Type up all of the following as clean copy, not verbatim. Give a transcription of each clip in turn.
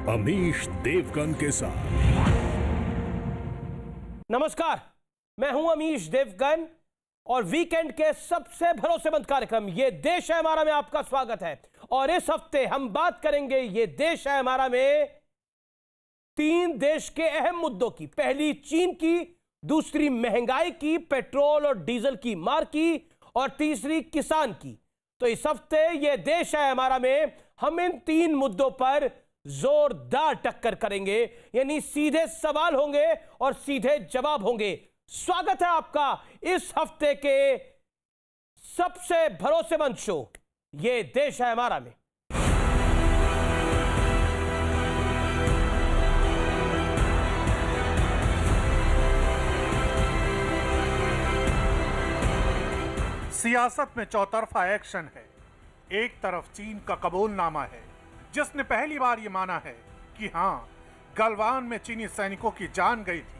अमीश देवगन के साथ। नमस्कार, मैं हूं अमीश देवगन और वीकेंड के सबसे भरोसेमंद कार्यक्रम ये देश है हमारा में आपका स्वागत है। और इस हफ्ते हम बात करेंगे ये देश है हमारा में 3 देश के अहम मुद्दों की। पहली चीन की, दूसरी महंगाई की, पेट्रोल और डीजल की मार की, और तीसरी किसान की। तो इस हफ्ते ये देश है हमारा में हम इन 3 मुद्दों पर जोरदार टक्कर करेंगे, यानी सीधे सवाल होंगे और सीधे जवाब होंगे। स्वागत है आपका इस हफ्ते के सबसे भरोसेमंद शो ये देश है हमारा में। सियासत में चौतरफा एक्शन है। एक तरफ चीन का कबूलनामा है, जिसने पहली बार ये माना है कि हाँ, गलवान में चीनी सैनिकों की जान गई थी।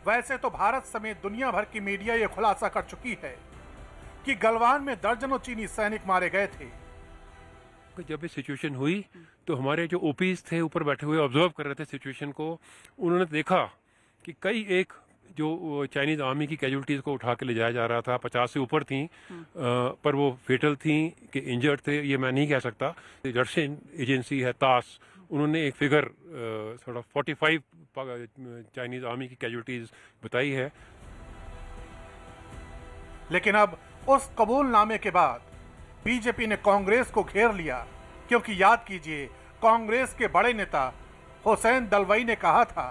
वैसे तो भारत समेत दुनिया भर की मीडिया ये खुलासा कर चुकी है कि गलवान में दर्जनों चीनी सैनिक मारे गए थे। जब ये सिचुएशन हुई तो हमारे जो ओपीज थे ऊपर बैठे हुए ऑब्जर्व कर रहे थे सिचुएशन को, उन्होंने देखा कि कई एक जो चाइनीज आर्मी की कैजुअलिटीज को उठा के ले जाया जा रहा था, 50 से ऊपर थी, पर वो फेटल थी कि इंजर्ड थे ये मैं नहीं कह सकता। रशियन एजेंसी है तास, उन्होंने एक फिगर 45 चाइनीज आर्मी की कैजुअलिटीज बताई है। लेकिन अब उस कबूलनामे के बाद बीजेपी ने कांग्रेस को घेर लिया, क्योंकि याद कीजिए कांग्रेस के बड़े नेता हुसैन दलवाई ने कहा था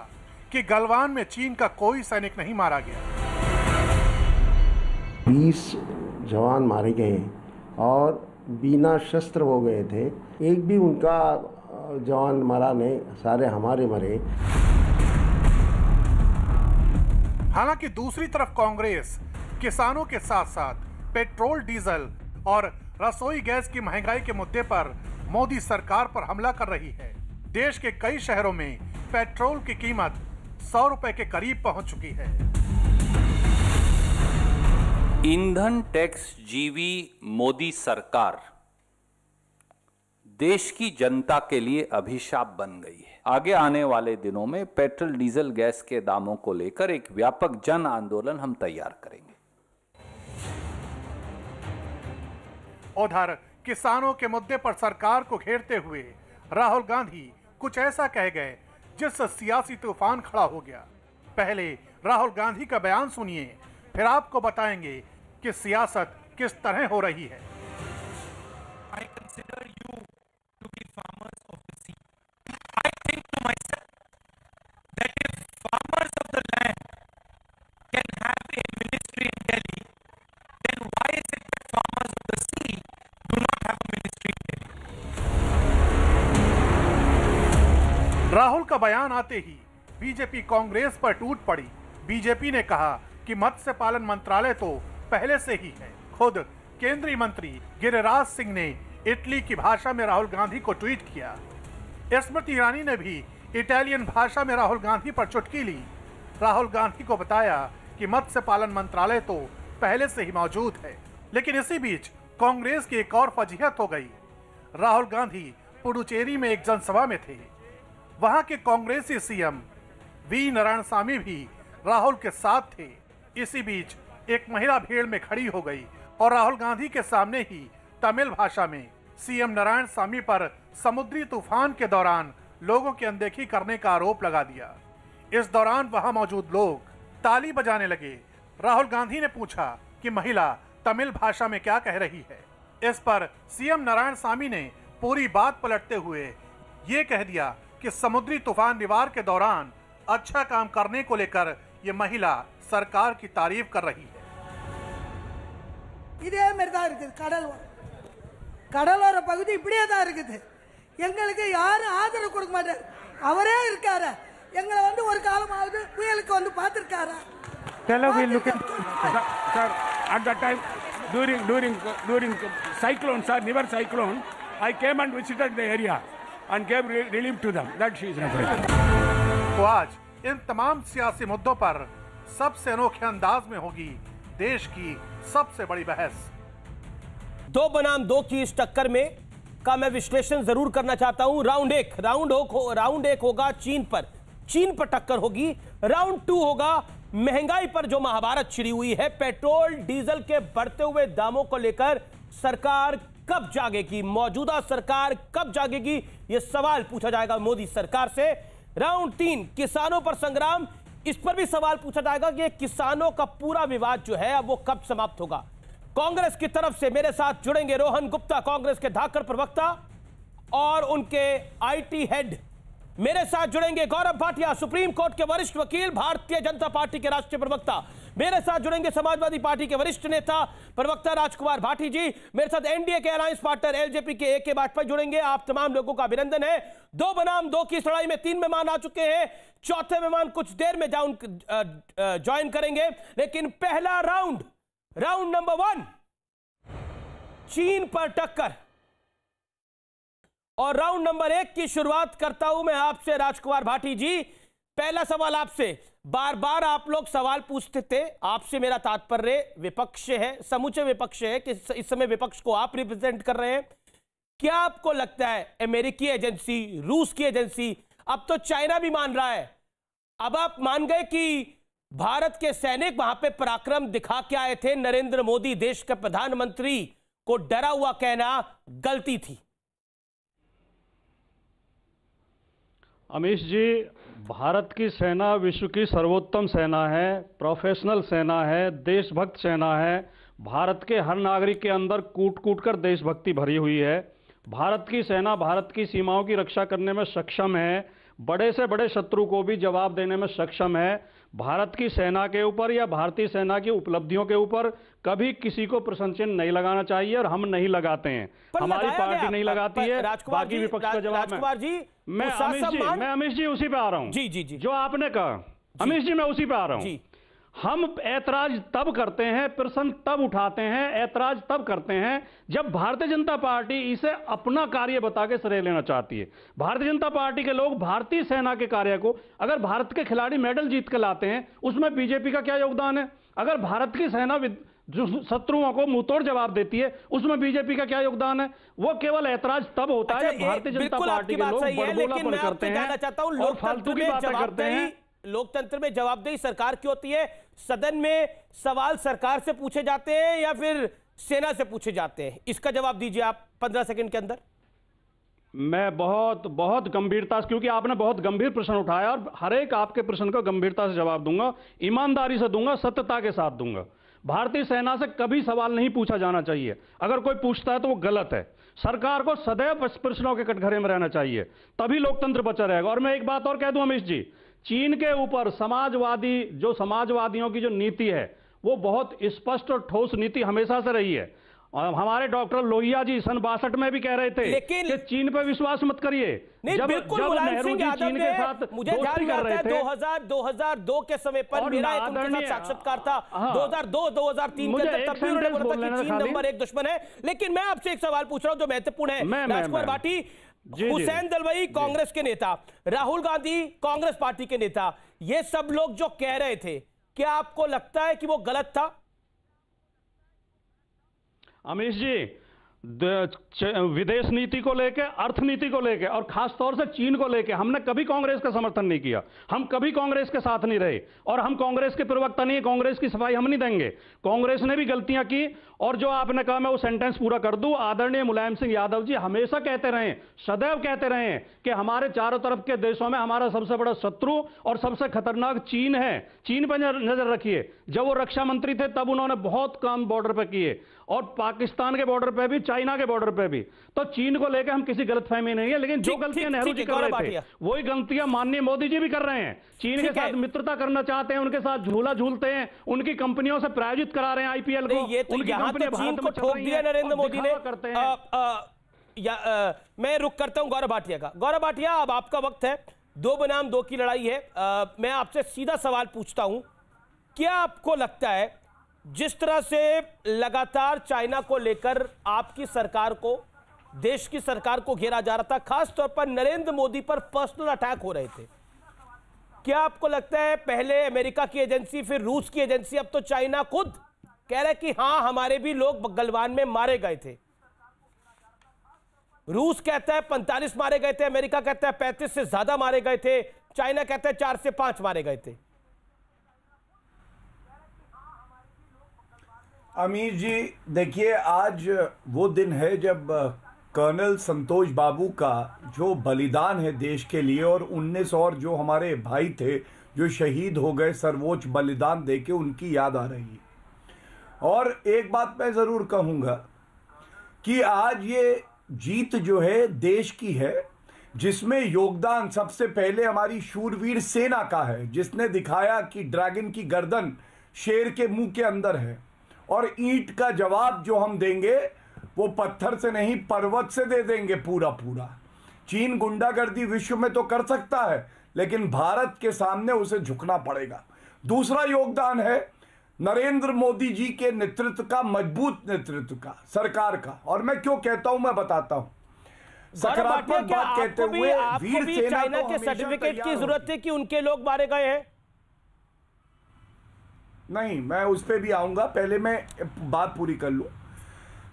कि गलवान में चीन का कोई सैनिक नहीं मारा गया। 20 जवान मारे गए और बिना शस्त्र हो गए थे। एक भी उनका जवान मरा नहीं, सारे हमारे मरे। हालांकि दूसरी तरफ कांग्रेस किसानों के साथ साथ पेट्रोल, डीजल और रसोई गैस की महंगाई के मुद्दे पर मोदी सरकार पर हमला कर रही है। देश के कई शहरों में पेट्रोल की कीमत 100 रुपए के करीब पहुंच चुकी है। ईंधन टैक्स जीवी मोदी सरकार देश की जनता के लिए अभिशाप बन गई है। आगे आने वाले दिनों में पेट्रोल, डीजल, गैस के दामों को लेकर एक व्यापक जन आंदोलन हम तैयार करेंगे। उधर किसानों के मुद्दे पर सरकार को घेरते हुए राहुल गांधी कुछ ऐसा कह गए जिससे सियासी तूफान खड़ा हो गया। पहले राहुल गांधी का बयान सुनिए, फिर आपको बताएंगे कि सियासत किस तरह हो रही है। I consider you to be farmers of the sea. I think to myself that if farmers of the land can have a ministry in Delhi, then why is it that farmers of the sea do not have a ministry in Delhi? Rahul का बयान आते ही BJP Congress पर टूट पड़ी। BJP ने कहा कि मत्स्य पालन मंत्रालय तो पहले से ही है। खुद केंद्रीय मंत्री गिरिराज सिंह ने इटली की भाषा में राहुल गांधी को ट्वीट किया। स्मृति ईरानी ने भी इटालियन भाषा में राहुल गांधी पर चुटकी ली। राहुल गांधी को बताया कि मत्स्य पालन मंत्रालय तो पहले से ही मौजूद है। लेकिन इसी बीच कांग्रेस की एक और फजीहत हो गई। राहुल गांधी पुडुचेरी में एक जनसभा में थे। वहां के कांग्रेसी सीएम वी नारायणसामी भी राहुल के साथ थे। इसी बीच एक महिला भीड़ में खड़ी हो गई और राहुल गांधी के सामने ही तमिल भाषा में सीएम नारायणसामी पर समुद्री तूफान के दौरान लोगों की अनदेखी करने का आरोप लगा दिया। इस दौरान वहां मौजूद लोग ताली बजाने लगे। राहुल गांधी ने पूछा कि महिला तमिल भाषा में क्या कह रही है। इस पर सीएम नारायणसामी ने पूरी बात पलटते हुए ये कह दिया कि समुद्री तूफान निवार के दौरान अच्छा काम करने को लेकर ये महिला सरकार की तारीफ कर रही है। இதே மாதிரி தான் இருக்குது கடலோர பகுதி இப்படியே தான் இருக்குது. எங்களுக்கு யாரும் ஆதரவு கொடுக்க மாட்டார். அவரே இருக்காரு. எங்களை வந்து ஒரு காலமாவது புயலுக்கு வந்து பார்த்திருக்காரா? Hello, we look at sir at that time during cyclone, sir, Nivar cyclone, I came and visited the area and gave relief to them. That she is referring. तो आज इन तमाम सियासी मुद्दों पर सबसे अनोखे अंदाज में होगी देश की सबसे बड़ी बहस। 2 बनाम 2 की इस टक्कर में का मैं विश्लेषण जरूर करना चाहता हूं। राउंड एक होगा चीन पर टक्कर होगी। राउंड 2 होगा महंगाई पर जो महाभारत छिड़ी हुई है, पेट्रोल डीजल के बढ़ते हुए दामों को लेकर सरकार कब जागेगी, मौजूदा सरकार कब जागेगी, यह सवाल पूछा जाएगा मोदी सरकार से। राउंड 3 किसानों पर संग्राम, इस पर भी सवाल पूछा जाएगा कि किसानों का पूरा विवाद जो है अब वो कब समाप्त होगा। कांग्रेस की तरफ से मेरे साथ जुड़ेंगे रोहन गुप्ता, कांग्रेस के धाकड़ प्रवक्ता, और उनके आईटी हेड। मेरे साथ जुड़ेंगे गौरव भाटिया, सुप्रीम कोर्ट के वरिष्ठ वकील, भारतीय जनता पार्टी के राष्ट्रीय प्रवक्ता। मेरे साथ जुड़ेंगे समाजवादी पार्टी के वरिष्ठ नेता प्रवक्ता राजकुमार भाटी जी। मेरे साथ एनडीए के अलायंस पार्टनर एलजेपी के ए के वाजपेयी जुड़ेंगे। आप तमाम लोगों का अभिनंदन है। 2 बनाम 2 की इस लड़ाई में 3 मेहमान आ चुके हैं, चौथे मेहमान कुछ देर में ज्वाइन करेंगे। लेकिन पहला राउंड नंबर 1, चीन पर टक्कर। और राउंड नंबर 1 की शुरुआत करता हूं मैं आपसे राजकुमार भाटी जी। पहला सवाल आपसे, बार बार आप लोग सवाल पूछते थे, आपसे मेरा तात्पर्य विपक्ष है, समूचे विपक्ष है कि इस समय विपक्ष को आप रिप्रेजेंट कर रहे हैं। क्या आपको लगता है अमेरिकी एजेंसी, रूस की एजेंसी, अब तो चाइना भी मान रहा है, अब आप मान गए कि भारत के सैनिक वहां पे पराक्रम दिखा के आए थे, नरेंद्र मोदी देश के प्रधानमंत्री को डरा हुआ कहना गलती थी? अमीश जी, भारत की सेना विश्व की सर्वोत्तम सेना है, प्रोफेशनल सेना है, देशभक्त सेना है। भारत के हर नागरिक के अंदर कूट कूट कर देशभक्ति भरी हुई है। भारत की सेना भारत की सीमाओं की रक्षा करने में सक्षम है, बड़े से बड़े शत्रु को भी जवाब देने में सक्षम है। भारत की सेना के ऊपर या भारतीय सेना की उपलब्धियों के ऊपर कभी किसी को प्रश्न चिन्ह नहीं लगाना चाहिए, और हम नहीं लगाते हैं, हमारी पार्टी नहीं लगाती है। बाकी विपक्ष का जवाब मैं अमीश जी उसी पे आ रहा हूं जी जो आपने कहा। अमीश जी मैं उसी पे आ रहा हूं। हम ऐतराज तब करते हैं, प्रश्न तब उठाते हैं, ऐतराज तब करते हैं जब भारतीय जनता पार्टी इसे अपना कार्य बता के श्रेय लेना चाहती है। भारतीय जनता पार्टी के लोग भारतीय सेना के कार्य को, अगर भारत के खिलाड़ी मेडल जीत के लाते हैं उसमें बीजेपी का क्या योगदान है? अगर भारत की सेना जो शत्रुओं को मुंहतोड़ जवाब देती है उसमें बीजेपी का क्या योगदान है? वो केवल ऐतराज तब होता है जब भारतीय जनता पार्टी के लोग बड़बोलापन करते हैं और फालतू की बातें करते हैं। लोकतंत्र में जवाबदेही सरकार की होती है, सदन में सवाल सरकार से पूछे जाते हैं या फिर सेना से पूछे जाते हैं? इसका जवाब दीजिए आप 15 सेकंड के अंदर। मैं बहुत गंभीरता से, क्योंकि आपने बहुत गंभीर प्रश्न उठाया और हर एक आपके प्रश्न का गंभीरता से जवाब दूंगा, ईमानदारी से दूंगा, सत्यता के साथ दूंगा। भारतीय सेना से कभी सवाल नहीं पूछा जाना चाहिए, अगर कोई पूछता है तो वो गलत है। सरकार को सदैव प्रश्नों के कटघरे में रहना चाहिए, तभी लोकतंत्र बचा रहेगा। और मैं एक बात और कह दूं अमीश जी, चीन के ऊपर समाजवादियों की जो नीति है वो बहुत स्पष्ट और ठोस नीति हमेशा से रही है। और हमारे डॉक्टर लोहिया जी सन 62 में भी कह रहे थे कि चीन पे विश्वास मत करिए। जब नेहरू जी चीन के साथ मुझे ध्यान आता है 2002 के समय पर मेरा एक उनके साथ साक्षात्कार था 2002-2003 के अंदर, तब भी उन्होंने बोला था कि चीन नंबर 1 दुश्मन है। लेकिन मैं आपसे एक सवाल पूछ रहा हूं जो महत्वपूर्ण है राजकुमार भाटी। हुसैन दलवाई कांग्रेस के नेता, राहुल गांधी कांग्रेस पार्टी के नेता, ये सब लोग जो कह रहे थे, क्या आपको लगता है कि वो गलत था? अमीश जी, विदेश नीति को लेके, अर्थनीति को लेके और खास तौर से चीन को लेके हमने कभी कांग्रेस का समर्थन नहीं किया, हम कभी कांग्रेस के साथ नहीं रहे और हम कांग्रेस के प्रवक्ता नहीं है, कांग्रेस की सफाई हम नहीं देंगे। कांग्रेस ने भी गलतियां की और जो आपने कहा मैं वो सेंटेंस पूरा कर दूं, आदरणीय मुलायम सिंह यादव जी हमेशा कहते रहे, सदैव कहते रहे कि हमारे चारों तरफ के देशों में हमारा सबसे बड़ा शत्रु और सबसे खतरनाक चीन है, चीन पर नजर रखिए। जब वो रक्षा मंत्री थे तब उन्होंने बहुत काम बॉर्डर पे किए और पाकिस्तान के बॉर्डर पे भी, चाइना के बॉर्डर पे भी। तो चीन को लेकर हम किसी गलतफहमी नहीं है, लेकिन जो गलतियां नेहरू जी कर रहे थे वही गलतियां माननीय मोदी जी भी कर रहे हैं। चीन के साथ मित्रता करना चाहते हैं, उनके साथ झूला झूलते हैं, उनकी कंपनियों से प्रायोजित करा रहे हैं आईपीएल को। ये तो यहाँ तो चीन को ठोक दिया नरेंद्र मोदी ने। मैं रुक करता हूं गौरव भाटिया का। गौरव भाटिया, अब आपका वक्त है, 2 बनाम 2 की लड़ाई है। मैं आपसे सीधा सवाल पूछता हूं, क्या आपको लगता है जिस तरह से लगातार चाइना को लेकर आपकी सरकार को, देश की सरकार को घेरा जा रहा था, खासतौर पर नरेंद्र मोदी पर पर्सनल अटैक हो रहे थे, क्या आपको लगता है पहले अमेरिका की एजेंसी, फिर रूस की एजेंसी, अब तो चाइना खुद कह रहा है कि हां हमारे भी लोग गलवान में मारे गए थे? रूस कहता है 45 मारे गए थे, अमेरिका कहता है 35 से ज्यादा मारे गए थे, चाइना कहता है 4 से 5 मारे गए थे। अमीर जी देखिए, आज वो दिन है जब कर्नल संतोष बाबू का जो बलिदान है देश के लिए, और 19 और जो हमारे भाई थे जो शहीद हो गए सर्वोच्च बलिदान देके, उनकी याद आ रही है। और एक बात मैं ज़रूर कहूँगा कि आज ये जीत जो है देश की है, जिसमें योगदान सबसे पहले हमारी शूरवीर सेना का है, जिसने दिखाया कि ड्रैगन की गर्दन शेर के मुंह के अंदर है, और ईंट का जवाब जो हम देंगे वो पत्थर से नहीं पर्वत से दे देंगे पूरा पूरा। चीन गुंडागर्दी विश्व में तो कर सकता है, लेकिन भारत के सामने उसे झुकना पड़ेगा। दूसरा योगदान है नरेंद्र मोदी जी के नेतृत्व का, मजबूत नेतृत्व का, सरकार का। और मैं क्यों कहता हूं, मैं बताता हूं। सकारात्मक बात कहते हुए वीर सेना चाइना के सर्टिफिकेट की जरूरत है कि उनके लोग मारे गए हैं? नहीं, मैं उस पर भी आऊंगा, पहले मैं बात पूरी कर लूं।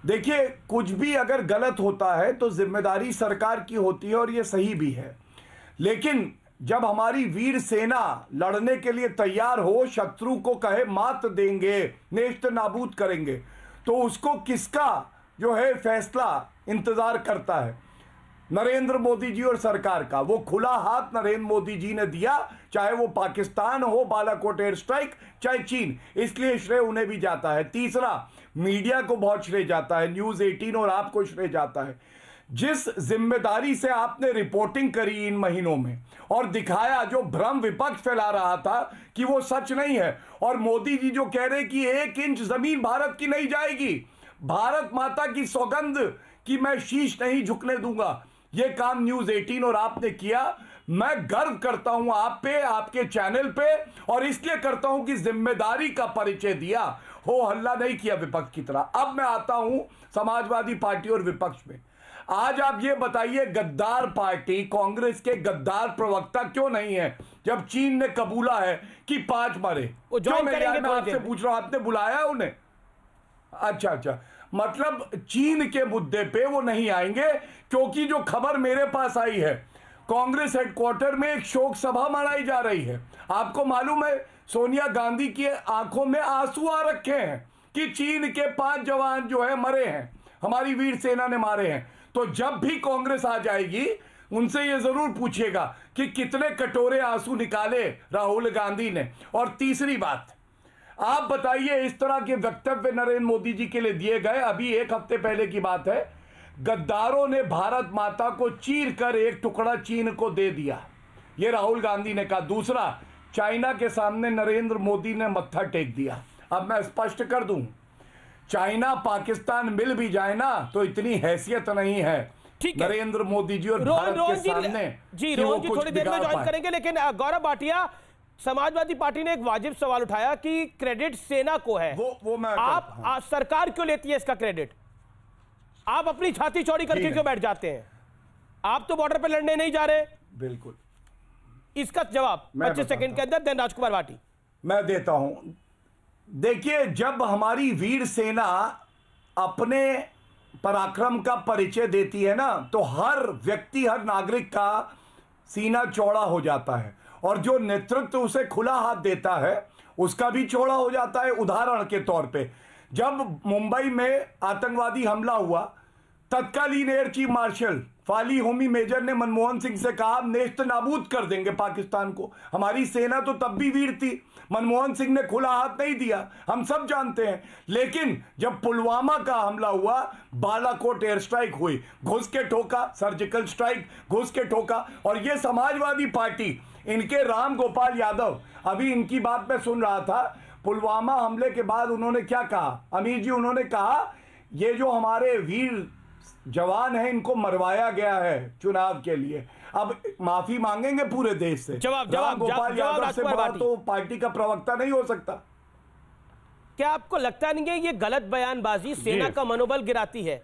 देखिए, कुछ भी अगर गलत होता है तो जिम्मेदारी सरकार की होती है, और ये सही भी है। लेकिन जब हमारी वीर सेना लड़ने के लिए तैयार हो, शत्रु को कहे मात देंगे, नेस्त नाबूद करेंगे, तो उसको किसका जो है फैसला इंतजार करता है? नरेंद्र मोदी जी और सरकार का। वो खुला हाथ नरेंद्र मोदी जी ने दिया, चाहे वो पाकिस्तान हो, बालाकोट एयर स्ट्राइक, चाहे चीन, इसलिए श्रेय उन्हें भी जाता है। तीसरा, मीडिया को बहुत श्रेय जाता है, न्यूज़ 18 और आपको श्रेय जाता है। जिस जिम्मेदारी से आपने रिपोर्टिंग करी इन महीनों में और दिखाया, जो भ्रम विपक्ष फैला रहा था कि वो सच नहीं है, और मोदी जी जो कह रहे कि 1 इंच जमीन भारत की नहीं जाएगी, भारत माता की सौगंध कि मैं शीश नहीं झुकने दूंगा, ये काम न्यूज़ 18 और आपने किया। मैं गर्व करता हूं आप पे, आपके चैनल पे, और इसलिए करता हूं कि जिम्मेदारी का परिचय दिया, हो हल्ला नहीं किया विपक्ष की तरह। अब मैं आता हूं समाजवादी पार्टी और विपक्ष में। आज आप ये बताइए, गद्दार पार्टी कांग्रेस के गद्दार प्रवक्ता क्यों नहीं है, जब चीन ने कबूला है कि 5 मरे? क्यों नहीं आए? मैं आपसे पूछ रहा हूं, आपने बुलाया है उन्हें? अच्छा, मतलब चीन के मुद्दे पे वो नहीं आएंगे, क्योंकि जो खबर मेरे पास आई है, कांग्रेस हेडक्वार्टर में एक शोक सभा मनाई जा रही है। आपको मालूम है, सोनिया गांधी की आंखों में आंसू आ रखे हैं कि चीन के 5 जवान जो है मरे हैं, हमारी वीर सेना ने मारे हैं। तो जब भी कांग्रेस आ जाएगी, उनसे ये जरूर पूछिएगा कि कितने कटोरे आंसू निकाले राहुल गांधी ने। और तीसरी बात, आप बताइए, इस तरह के वक्तव्य नरेंद्र मोदी जी के लिए दिए गए। अभी 1 हफ्ते पहले की बात है, गद्दारों ने भारत माता को चीर कर एक टुकड़ा चीन को दे दिया, ये राहुल गांधी ने कहा। दूसरा, चाइना के सामने नरेंद्र मोदी ने मत्था टेक दिया। अब मैं स्पष्ट कर दूं, चाइना पाकिस्तान मिल भी जाए ना तो इतनी हैसियत नहीं है नरेंद्र मोदी जी और भारत के सामने जी। रोहन जी थोड़ी देर में ज्वाइन करेंगे, लेकिन गौरव भाटिया, समाजवादी पार्टी ने एक वाजिब सवाल उठाया कि क्रेडिट सेना को है। वो मैं आप सरकार क्यों लेती है इसका क्रेडिट? आप अपनी छाती चौड़ी करके क्यों बैठ जाते हैं? आप तो बॉर्डर पे लड़ने नहीं जा रहे। बिल्कुल, इसका जवाब 25 सेकंड के अंदर दें राजकुमार भाटी। मैं देता हूं। देखिए, जब हमारी वीर सेना अपने पराक्रम का परिचय देती है ना, तो हर व्यक्ति, हर नागरिक का सीना चौड़ा हो जाता है, और जो नेतृत्व उसे खुला हाथ देता है उसका भी चौड़ा हो जाता है। उदाहरण के तौर पे, जब मुंबई में आतंकवादी हमला हुआ, तत्कालीन air chief marshal Fali Homi Major ने मनमोहन सिंह से कहा, नेस्त नाबूद कर देंगे पाकिस्तान को। हमारी सेना तो तब भी वीर थी, मनमोहन सिंह ने खुला हाथ नहीं दिया, हम सब जानते हैं। लेकिन जब पुलवामा का हमला हुआ, बालाकोट एयर स्ट्राइक हुई, घुस के ठोका, सर्जिकल स्ट्राइक घुस के ठोका। और ये समाजवादी पार्टी, इनके राम गोपाल यादव, अभी इनकी बात मैं सुन रहा था, पुलवामा हमले के बाद उन्होंने क्या कहा अमीर जी? उन्होंने कहा, ये जो हमारे वीर जवान है इनको मरवाया गया है चुनाव के लिए, अब माफी मांगेंगे पूरे देश से। राम गोपाल यादव से बड़ा तो पार्टी का प्रवक्ता नहीं हो सकता। क्या आपको लगता नहीं है ये गलत बयानबाजी सेना का मनोबल गिराती है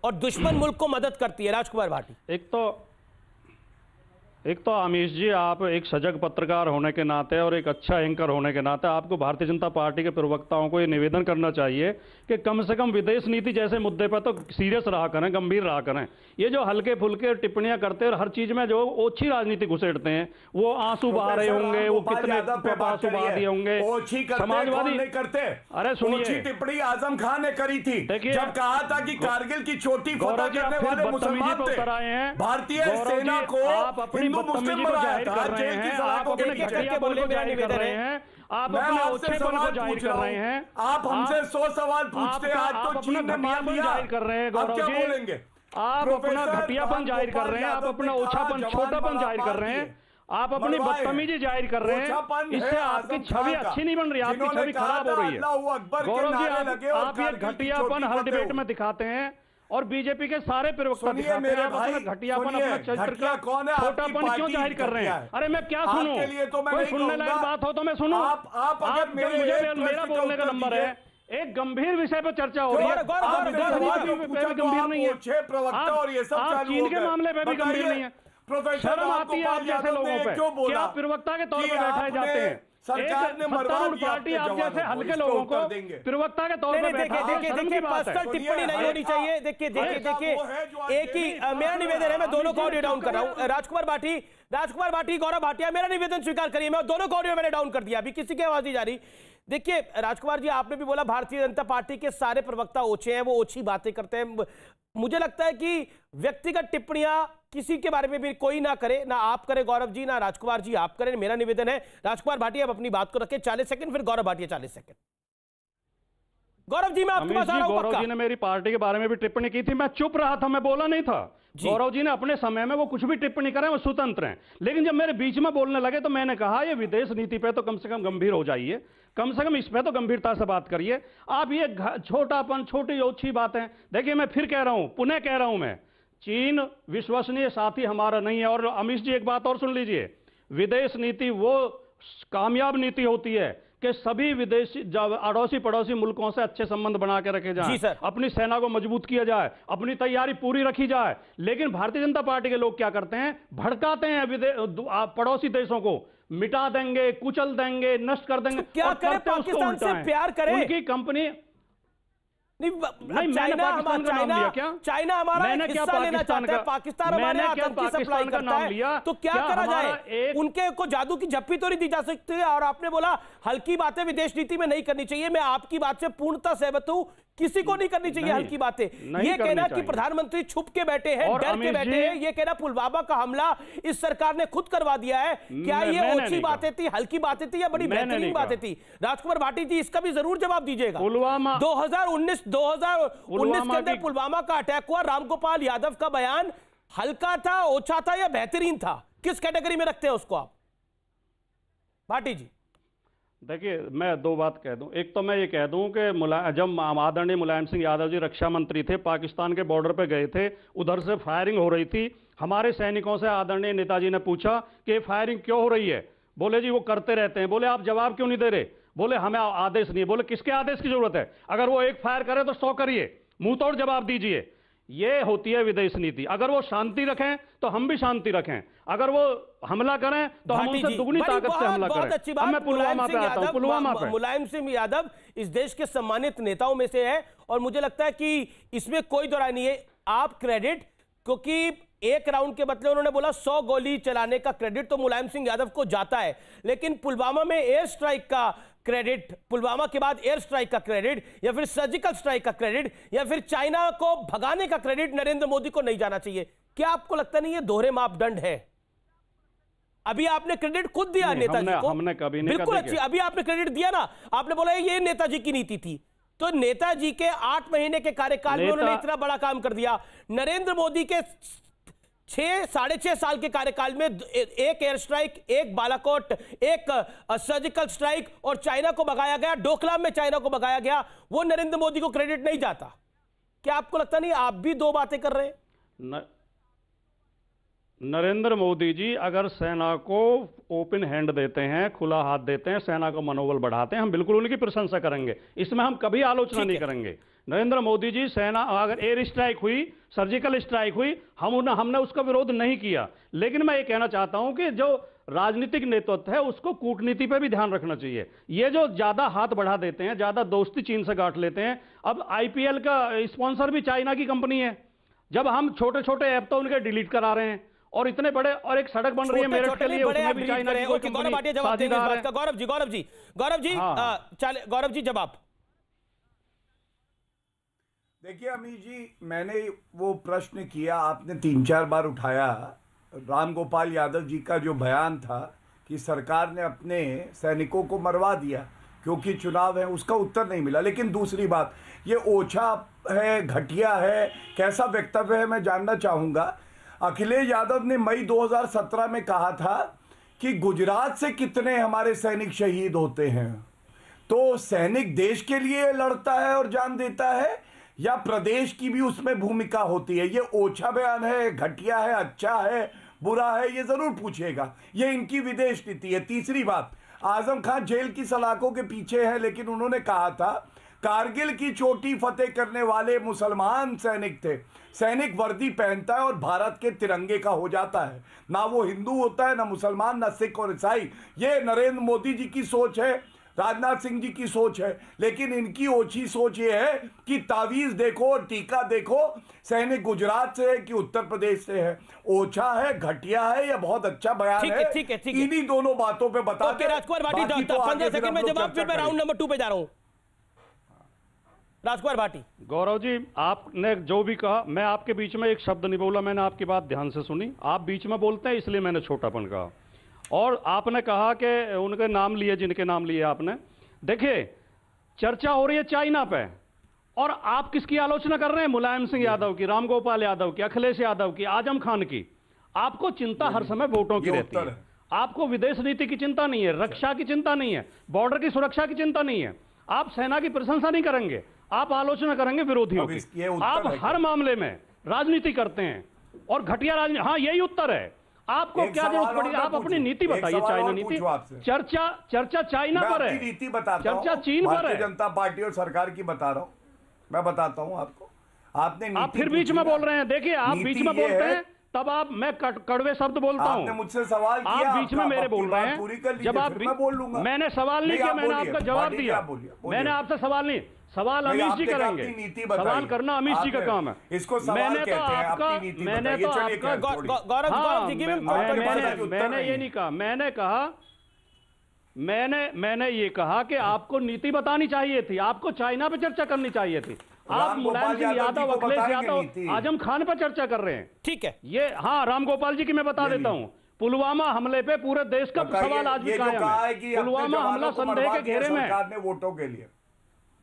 और दुश्मन मुल्क को मदद करती है? राजकुमार भाटी। एक तो एक तो अमीश जी, आप एक सजग पत्रकार होने के नाते और एक अच्छा एंकर होने के नाते आपको भारतीय जनता पार्टी के प्रवक्ताओं को ये निवेदन करना चाहिए कि कम से कम विदेश नीति जैसे मुद्दे पर तो सीरियस रहा करें, गंभीर रहा करें। ये जो हल्के फुल्के टिप्पणियां करते हैं और हर चीज में जो ओछी राजनीति घुसेड़ते हैं, वो आंसू बहा रहे होंगे, वो कितने आंसू बहा दिए होंगे। समाजवादी नहीं करते। अरे सुनिए, टिप्पणी आजम खान ने करी थी जब कहा था कि कारगिल की चोटी फतह करने वाले मुसलमान थे। भारतीय सेना को हिंदू मुस्लिम बनाया था, जेल की सलाह को घटियापन को जाहिर कर रहे हैं, आप अपने ओछेपन को जाहिर कर रहे हैं। आप हमसे 100 सवाल पूछते हैं, आज तो चीन ने मान लिया। जाहिर कर रहे हैं गौरव जी, बोलेंगे आप अपना घटियापन जाहिर कर रहे हैं, आप अपना ओछापन, छोटापन जाहिर कर रहे हैं, आप अपनी बदतमीजी जाहिर कर रहे हैं। इससे आपकी छवि अच्छी नहीं बन रही, आपकी छवि खराब हो रही है। गौरव जी, आप ये घटियापन हर डिबेट में दिखाते हैं और बीजेपी के सारे प्रवक्ता दिखाते हैं। आप अपना घटियापन, अपना चरित्र का छोटापन क्यों जाहिर कर रहे हैं? अरे मैं क्या सुनूं? कोई सुनने लायक बात हो तो मैं सुनूं। आप मुझे, मेरा बोलने का नंबर है, एक गंभीर विषय पर चर्चा हो रही है, गंभीर नहीं है। आप चीन के मामले पे भी गंभीर नहीं है। शर्म आती है आप जैसे लोगों पे कि आप प्रवक्ता के तौर पर बैठाए जाते हैं। सरकार ने सत्तारूढ़ पार्टी आप जैसे हल्के लोगों को प्रवक्ता के तौर पर बैठा है। देखिए पर्सनल टिप्पणी नहीं होनी चाहिए। देखिए एक ही मेरा निवेदन है, मैं दोनों को ऑडियो डाउन कर रहा हूं। राजकुमार भाटी, गौरव भाटिया, मेरा निवेदन स्वीकार करिए। मैं दोनों को ऑडियो मैंने डाउन कर दिया, अभी किसी की आवाज नहीं जा रही। देखिए राजकुमार जी, आपने भी बोला भारतीय जनता पार्टी के सारे प्रवक्ता ओछे हैं, वो ओछी बातें करते हैं। मुझे लगता है कि व्यक्तिगत टिप्पणियां किसी के बारे में भी कोई ना करे, ना आप करें गौरव जी, ना राजकुमार जी आप करें। मेरा निवेदन है राजकुमार भाटिया आप अपनी बात को रखें 40 सेकंड, फिर गौरव भाटिया 40 सेकंड। गौरव जी मैं आपके पास आ रहा हूं। गौरव जी ने मेरी पार्टी के बारे में भी टिप्पणी की थी, मैं चुप रहा था, मैं बोला नहीं था। गौरव जी ने अपने समय में वो कुछ भी टिप्पणी करें, वो स्वतंत्र हैं। लेकिन जब मेरे बीच में बोलने लगे तो मैंने कहा ये विदेश नीति पे तो कम से कम गंभीर हो जाइए, कम से कम इस पे तो गंभीरता से बात करिए। आप ये छोटापन, छोटी ओछी बातें, देखिए मैं फिर कह रहा हूं, पुनः कह रहा हूं, मैं चीन विश्वसनीय साथी हमारा नहीं है। और अमीश जी एक बात और सुन लीजिए, विदेश नीति वो कामयाब नीति होती है कि सभी विदेशी अड़ोसी पड़ोसी मुल्कों से अच्छे संबंध बना के रखे जाएं, अपनी सेना को मजबूत किया जाए, अपनी तैयारी पूरी रखी जाए। लेकिन भारतीय जनता पार्टी के लोग क्या करते हैं, भड़काते हैं पड़ोसी देशों को, मिटा देंगे, कुचल देंगे, नष्ट कर देंगे। क्या करें, पाकिस्तान से प्यार करें, उनकी कंपनी चाइना हमारा हिस्सा लेना चाहता है, पाकिस्तान हमारे आतंकी सप्लाई करता है, तो क्या करा जाए? उनके को जादू की झप्पी तो नहीं दी जा सकती है। और आपने बोला हल्की बातें विदेश नीति में नहीं करनी चाहिए, मैं आपकी बात से पूर्णतः सहमत हूं, किसी को नहीं करनी चाहिए हल्की बातें। ये कहना कि प्रधानमंत्री छुप के बैठे हैं, डर के बैठे हैं, ये कहना पुलवामा का हमला इस सरकार ने खुद करवा दिया है, क्या ये ओछी बातें थी, हल्की बातें थी या बड़ी बेहतरीन बातें थी? राजकुमार भाटी जी इसका भी जरूर जवाब दीजिएगा। 2019 के अंदर पुलवामा का अटैक हुआ, रामगोपाल यादव का बयान हल्का था, ओछा था या बेहतरीन था? किस कैटेगरी में रखते हैं उसको आप भाटी जी? देखिए मैं दो बात कह दूं। एक तो मैं ये कह दूं कि जब आदरणीय मुलायम सिंह यादव जी रक्षा मंत्री थे, पाकिस्तान के बॉर्डर पे गए थे, उधर से फायरिंग हो रही थी, हमारे सैनिकों से आदरणीय नेताजी ने पूछा कि फायरिंग क्यों हो रही है? बोले जी वो करते रहते हैं। बोले आप जवाब क्यों नहीं दे रहे? बोले हमें आदेश नहीं। बोले किसके आदेश की जरूरत है? अगर वो एक फायर करे तो 100 करिए, मुंह तोड़ जवाब दीजिए। ये होती है विदेश नीति। अगर वो शांति रखें तो हम भी शांति रखें, अगर वो हमला करें तो हम उनसे दुगनी ताकत से हमला करें। अच्छी बात, मैं पुलवामा पे आता हूं। पुलवामा पे मुलायम सिंह यादव इस देश के सम्मानित नेताओं में से है और मुझे लगता है कि इसमें कोई दो राय नहीं है। आप क्रेडिट, क्योंकि एक राउंड के बदले उन्होंने बोला 100 गोली चलाने का क्रेडिट तो मुलायम सिंह यादव को जाता है, लेकिन पुलवामा में एयर स्ट्राइक का क्रेडिट, पुलवामा के बाद एयर स्ट्राइक का क्रेडिट या फिर सर्जिकल स्ट्राइक का क्रेडिट या फिर चाइना को भगाने का क्रेडिट नरेंद्र मोदी को नहीं जाना चाहिए। क्या आपको लगता नहीं ये दोहरे मापदंड है? अभी आपने क्रेडिट खुद दिया नेताजी को, हमने कभी नहीं, बिल्कुल अच्छी, अभी आपने क्रेडिट दिया ना, आपने बोला ये नेताजी की नीति थी, तो नेताजी के 8 महीने के कार्यकाल में उन्होंने इतना बड़ा काम कर दिया। नरेंद्र मोदी के 6-6.5 साल के कार्यकाल में एक एयर स्ट्राइक, एक बालाकोट, एक सर्जिकल स्ट्राइक और चाइना को भगाया गया, डोकलाम में चाइना को भगाया गया, वो नरेंद्र मोदी को क्रेडिट नहीं जाता। क्या आपको लगता नहीं आप भी दो बातें कर रहे हैं? नरेंद्र मोदी जी अगर सेना को ओपन हैंड देते हैं, खुला हाथ देते हैं, सेना का मनोबल बढ़ाते हैं, हम बिल्कुल उनकी प्रशंसा करेंगे, इसमें हम कभी आलोचना नहीं करेंगे। नरेंद्र मोदी जी, सेना अगर एयर स्ट्राइक हुई, सर्जिकल स्ट्राइक हुई, हमने उसका विरोध नहीं किया। लेकिन मैं ये कहना चाहता हूं कि जो राजनीतिक नेतृत्व है उसको कूटनीति पे भी ध्यान रखना चाहिए। ये जो ज्यादा हाथ बढ़ा देते हैं, ज्यादा दोस्ती चीन से गांठ लेते हैं। अब आईपीएल का स्पॉन्सर भी चाइना की कंपनी है। जब हम छोटे छोटे ऐप तो उनके डिलीट करा रहे हैं, और इतने बड़े, और एक सड़क बन रही है मेरठ के लिए, उसमें भी चाइना की कोई कंपनी साझेदार है। गौरव जी जवाब। देखिए अमीर जी, मैंने वो प्रश्न किया, आपने 3-4 बार उठाया। राम गोपाल यादव जी का जो बयान था कि सरकार ने अपने सैनिकों को मरवा दिया क्योंकि चुनाव है, उसका उत्तर नहीं मिला। लेकिन दूसरी बात, ये ओछा है, घटिया है, कैसा वक्तव्य है, मैं जानना चाहूँगा। अखिलेश यादव ने मई 2017 में कहा था कि गुजरात से कितने हमारे सैनिक शहीद होते हैं। तो सैनिक देश के लिए लड़ता है और जान देता है, या प्रदेश की भी उसमें भूमिका होती है? ये ओछा बयान है, घटिया है, अच्छा है, बुरा है, ये जरूर पूछेगा। ये इनकी विदेश नीति है। तीसरी बात, आजम खान जेल की सलाखों के पीछे है, लेकिन उन्होंने कहा था कारगिल की चोटी फतेह करने वाले मुसलमान सैनिक थे। सैनिक वर्दी पहनता है और भारत के तिरंगे का हो जाता है, ना वो हिंदू होता है, ना मुसलमान, ना सिख और ईसाई। ये नरेंद्र मोदी जी की सोच है, राजनाथ सिंह जी की सोच है। लेकिन इनकी ओछी सोच ये है कि तावीज देखो, टीका देखो, सैनिक गुजरात से है कि उत्तर प्रदेश से है। ओछा है, घटिया है, या बहुत अच्छा बयान है? ठीक है। इन्हीं दोनों बातों पे बता दे। राजकुमार भाटी 15 सेकंड में जवाब, फिर मैं राउंड नंबर 2 पे जा रहा हूं। राजकुमार भाटी। गौरव जी, आपने जो भी कहा, मैं आपके बीच में एक शब्द नहीं बोला, मैंने आपकी बात ध्यान से सुनी। आप बीच में बोलते हैं इसलिए मैंने छोटापन कहा। और आपने कहा कि उनके नाम लिए, जिनके नाम लिए आपने। देखिए, चर्चा हो रही है चाइना पे, और आप किसकी आलोचना कर रहे हैं? मुलायम सिंह यादव की, राम गोपाल यादव की, अखिलेश यादव की, आजम खान की। आपको चिंता हर समय वोटों की रहती है। आपको विदेश नीति की चिंता नहीं है, रक्षा की चिंता नहीं है, बॉर्डर की सुरक्षा की चिंता नहीं है। आप सेना की प्रशंसा नहीं करेंगे, आप आलोचना करेंगे विरोधियों की। आप हर मामले में राजनीति करते हैं, और घटिया राजनीति। हाँ, यही उत्तर है। आपको क्या जरूरत पड़ी? आप अपनी नीति बताइए, चाइना नीति। चर्चा चाइना पर है, नीति बताता चर्चा चीन पर है। भारतीय जनता पार्टी और सरकार की बता रहा हूं, मैं बताता हूं आपको। आप फिर बीच में बोल रहे हैं। देखिए, आप बीच में बोलते हैं, तब आप, मैं कड़वे शब्द बोलता हूं। आपने मुझसे सवाल किया, आप बीच में मेरे बोल रहे हैं। जब आप, मैंने सवाल नहीं किया, मैंने आपका जवाब दिया। मैंने आपसे सवाल नहीं, सवाल अमीश जी करेंगे। सवाल करना अमीश जी का काम है। इसको मैंने तो आपका, मैंने तो आपका, मैंने ये नहीं कहा, मैंने ये कहा कि आपको नीति बतानी चाहिए थी, आपको चाइना पे चर्चा करनी चाहिए थी। आप मुलायम सिंह यादव, अखिलेश यादव, आजम खान पर चर्चा कर रहे हैं। ठीक है, ये, हाँ, राम गोपाल जी की मैं बता देता हूं। पुलवामा हमले पे पूरे देश का सवाल आज भी कायम है। पुलवामा हमला संदेह के घेरे में, सरकार ने वोटों के लिए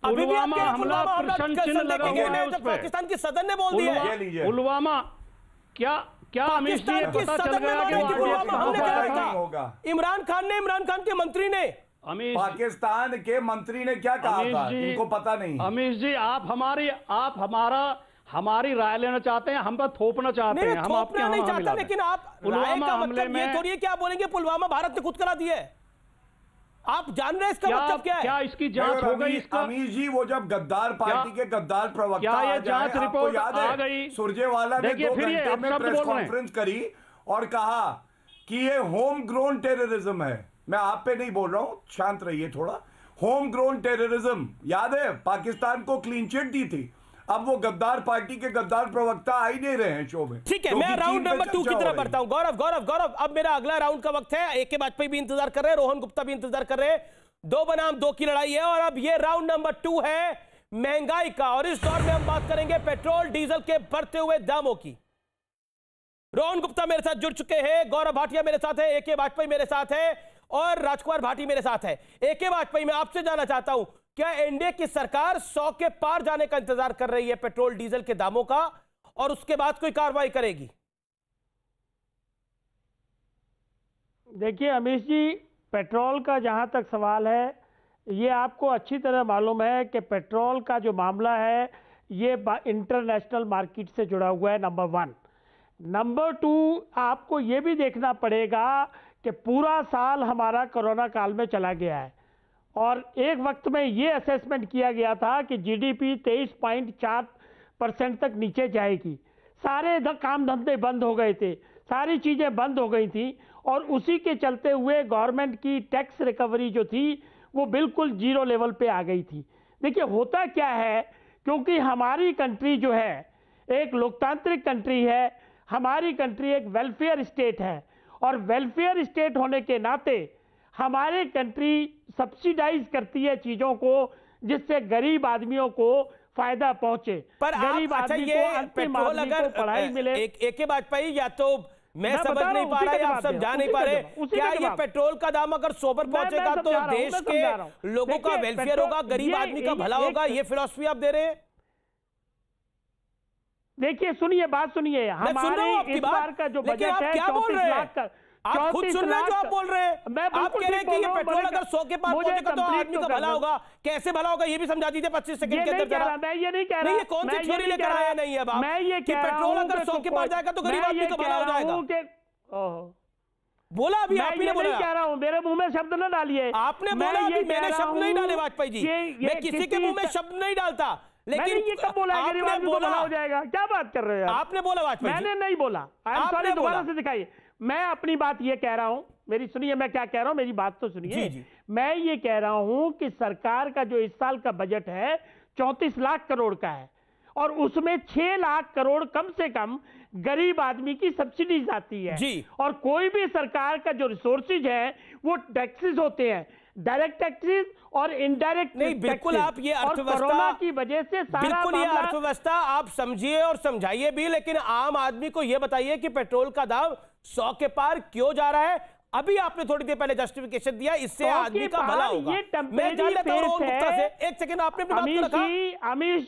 पुलवामा हमला प्रश्न चिन्ह लगा हुआ है उस पे। पाकिस्तान की सदन ने बोल दिया। पुलवामा क्या अमीश जी पता चल गया कि पुलवामा हमले होगा? इमरान खान के मंत्री ने, पाकिस्तान के मंत्री ने क्या कहा था? इनको पता नहीं। अमीश जी, आप हमारी राय लेना चाहते हैं, हम पर थोपना चाहते हैं। हम आपके नहीं चाहते, लेकिन आप पुलवामा हमले में ये थोड़ी है कि आप बोलेंगे पुलवामा भारत ने खुद करा दिया है। आप जान रहे हैं इसका मतलब क्या है? क्या इसकी जांच हो गई? इसका अमीश जी, वो जब गद्दार पार्टी के गद्दार प्रवक्ता, क्या ये जांच रिपोर्ट आ गई? सुरजेवाला ने 2 घंटे में प्रेस कॉन्फ्रेंस करी और कहा कि ये होम ग्रोन टेररिज्म है। मैं आप पे नहीं बोल रहा हूं, शांत रहिए थोड़ा। होम ग्रोन टेररिज्म, याद है, पाकिस्तान को क्लीन चिट दी थी। अब वो गद्दार पार्टी के गद्दार प्रवक्ता आ ही नहीं रहे हैं शो में। ठीक है, मैं राउंड नंबर 2 की तरफ बढ़ता हूं। गौरव, अब मेरा अगला राउंड का वक्त है। AK वाजपेयी भी इंतजार कर रहे हैं, रोहन गुप्ता भी इंतजार कर रहे हैं। 2 बनाम 2 की लड़ाई है, और अब ये राउंड नंबर 2 है महंगाई का। और इस दौर में हम बात करेंगे पेट्रोल डीजल के बढ़ते हुए दामों की। रोहन गुप्ता मेरे साथ जुड़ चुके हैं, गौरव भाटिया मेरे साथ है, AK वाजपेयी मेरे साथ है, और राजकुमार भाटी मेरे साथ है। AK वाजपेयी, मैं आपसे जानना चाहता हूं, क्या एनडीए की सरकार 100 के पार जाने का इंतजार कर रही है पेट्रोल डीजल के दामों का, और उसके बाद कोई कार्रवाई करेगी? देखिए अमीश जी, पेट्रोल का जहां तक सवाल है, ये आपको अच्छी तरह मालूम है कि पेट्रोल का जो मामला है ये इंटरनेशनल मार्केट से जुड़ा हुआ है। नंबर 1, नंबर 2, आपको ये भी देखना पड़ेगा कि पूरा साल हमारा कोरोना काल में चला गया है और एक वक्त में ये असेसमेंट किया गया था कि जीडीपी 23.4% तक नीचे जाएगी। सारे काम धंधे बंद हो गए थे, सारी चीज़ें बंद हो गई थी और उसी के चलते हुए गवर्नमेंट की टैक्स रिकवरी जो थी वो बिल्कुल जीरो लेवल पे आ गई थी। देखिए होता क्या है, क्योंकि हमारी कंट्री जो है एक लोकतांत्रिक कंट्री है, हमारी कंट्री एक वेलफेयर स्टेट है और वेलफेयर स्टेट होने के नाते हमारे कंट्री सब्सिडाइज करती है चीज़ों को जिससे गरीब आदमियों को फायदा पहुंचे। पर गरीब आदमी को, अंतिम आदमी को पढ़ाई मिले। एक वाजपेयी, या तो मैं समझ नहीं पा रहा या आप समझा नहीं पा रहे, क्या ये पेट्रोल का दाम अगर 100 पर पहुंचेगा तो देश के लोगों का वेलफेयर होगा, गरीब आदमी का भला होगा, ये फिलॉसफी आप दे रहे हैं? देखिए सुनिए, बात सुनिए, हमारे इस बार का जो बजट है 34 लाख का, आप खुद सुन रहे हैं जो आप बोल रहे हैं। आप कह रहे हैं कि ये पेट्रोल अगर 100 के पार पहुंचेगा तो आदमी का भला होगा। कैसे भला होगा ये भी समझा दीजिए 25 सेकंड के अंदर जरा। मैं ये नहीं कह रहा, ये कौन सी थ्योरी लेकर आया नहीं है आप? मैं ये कि पेट्रोल अगर 100 के पार जाएगा तो गरीब आदमी का भला हो जाएगा। बोला अभी आप ही ने बोला। मैं कह रहा हूं, मेरे मुंह में शब्द न डालिए। आपने बोला अभी, मैंने शब्द नहीं डाले वाजपेयी जी, मैं किसी के मुंह में शब्द नहीं डालता। लेकिन ये कब बोला गरीब आदमी को भला हो जाएगा? क्या बात कर रहे हैं आपने बोला वाजपेयी जी। मैंने नहीं बोला। आई एम सॉरी, दोबारा से दिखाइए। मैं अपनी बात ये कह रहा हूं, मेरी सुनिए, मैं क्या कह रहा हूं, मेरी बात तो सुनिए। मैं ये कह रहा हूं कि सरकार का जो इस साल का बजट है 34 लाख करोड़ का है और उसमें 6 लाख करोड़ कम से कम गरीब आदमी की सब्सिडीज आती है जी। और कोई भी सरकार का जो रिसोर्सेज है वो टैक्सेस होते हैं, डायरेक्ट टैक्सेस और इनडायरेक्ट। नहीं, बिल्कुल आप ये अर्थव्यवस्था, कोरोना की वजह से सारा बिल्कुल ये अर्थव्यवस्था आप समझिए और समझाइए भी, लेकिन आम आदमी को ये बताइए कि पेट्रोल का दाम 100 के पार क्यों जा रहा है? अभी आपने थोड़ी देर पहले जस्टिफिकेशन दिया, इससे आदमी का भला होगा। मैं जान लेता हूं रोहन गुप्ता से। एक सेकंड, आपने अपनी बात को रखा। अमीश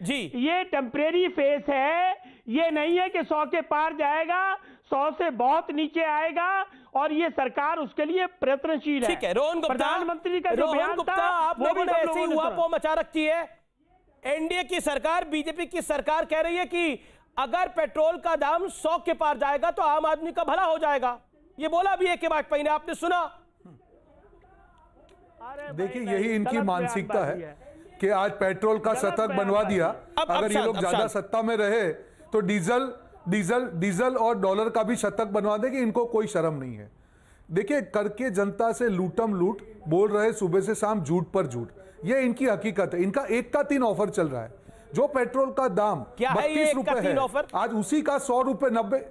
जी, ये टेम्परेरी फेस है, ये नहीं है कि 100 के पार जाएगा, 100 से बहुत नीचे आएगा और ये सरकार उसके लिए प्रयत्नशील है। ठीक है रोहन गुप्ता, प्रधानमंत्री का जो बयान था आप लोगों ने ऐसे ही हुआ पो मचा रखी है। एनडीए की सरकार, बीजेपी की सरकार कह रही है कि अगर पेट्रोल का दाम 100 के पार जाएगा तो आम आदमी का भला हो जाएगा। ये बोला भी है कि वाजपेयी ने, आपने सुना? देखिए यही इनकी मानसिकता है कि आज पेट्रोल का शतक बनवा दिया। अगर ये लोग ज्यादा सत्ता में रहे तो डीजल और डॉलर का भी शतक बनवा देंगे। इनको कोई शर्म नहीं है। देखिए करके जनता से लूटम लूट बोल रहे सुबह से शाम, झूठ पर झूठ, ये इनकी हकीकत है। इनका 1 का 3 ऑफर चल रहा है। जो पेट्रोल का दाम 32 रुपए है, आज उसी का 100 रुपए 90,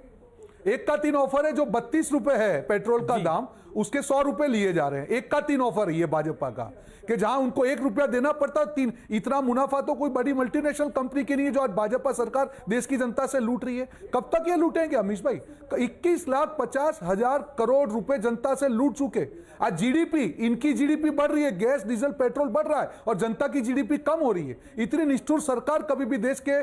1 का 3 ऑफर है। जो 32 रुपए है पेट्रोल का दाम, उसके 100 रुपए लिए जा रहे हैं। 1 का 3 ऑफर है ये भाजपा का, कि जहां उनको 1 रुपया देना पड़ता 3। इतना मुनाफा तो कोई बड़ी मल्टीनेशनल कंपनी की नहीं है जो आज भाजपा सरकार देश की जनता से लूट रही है। कब तक ये लूटेंगे अमीश भाई? 21,50,000 करोड़ रुपए जनता से लूट चुके। आज जीडीपी, इनकी जीडीपी बढ़ रही है, गैस डीजल पेट्रोल बढ़ रहा है और जनता की जीडीपी कम हो रही है। इतनी निष्ठुर सरकार कभी भी देश के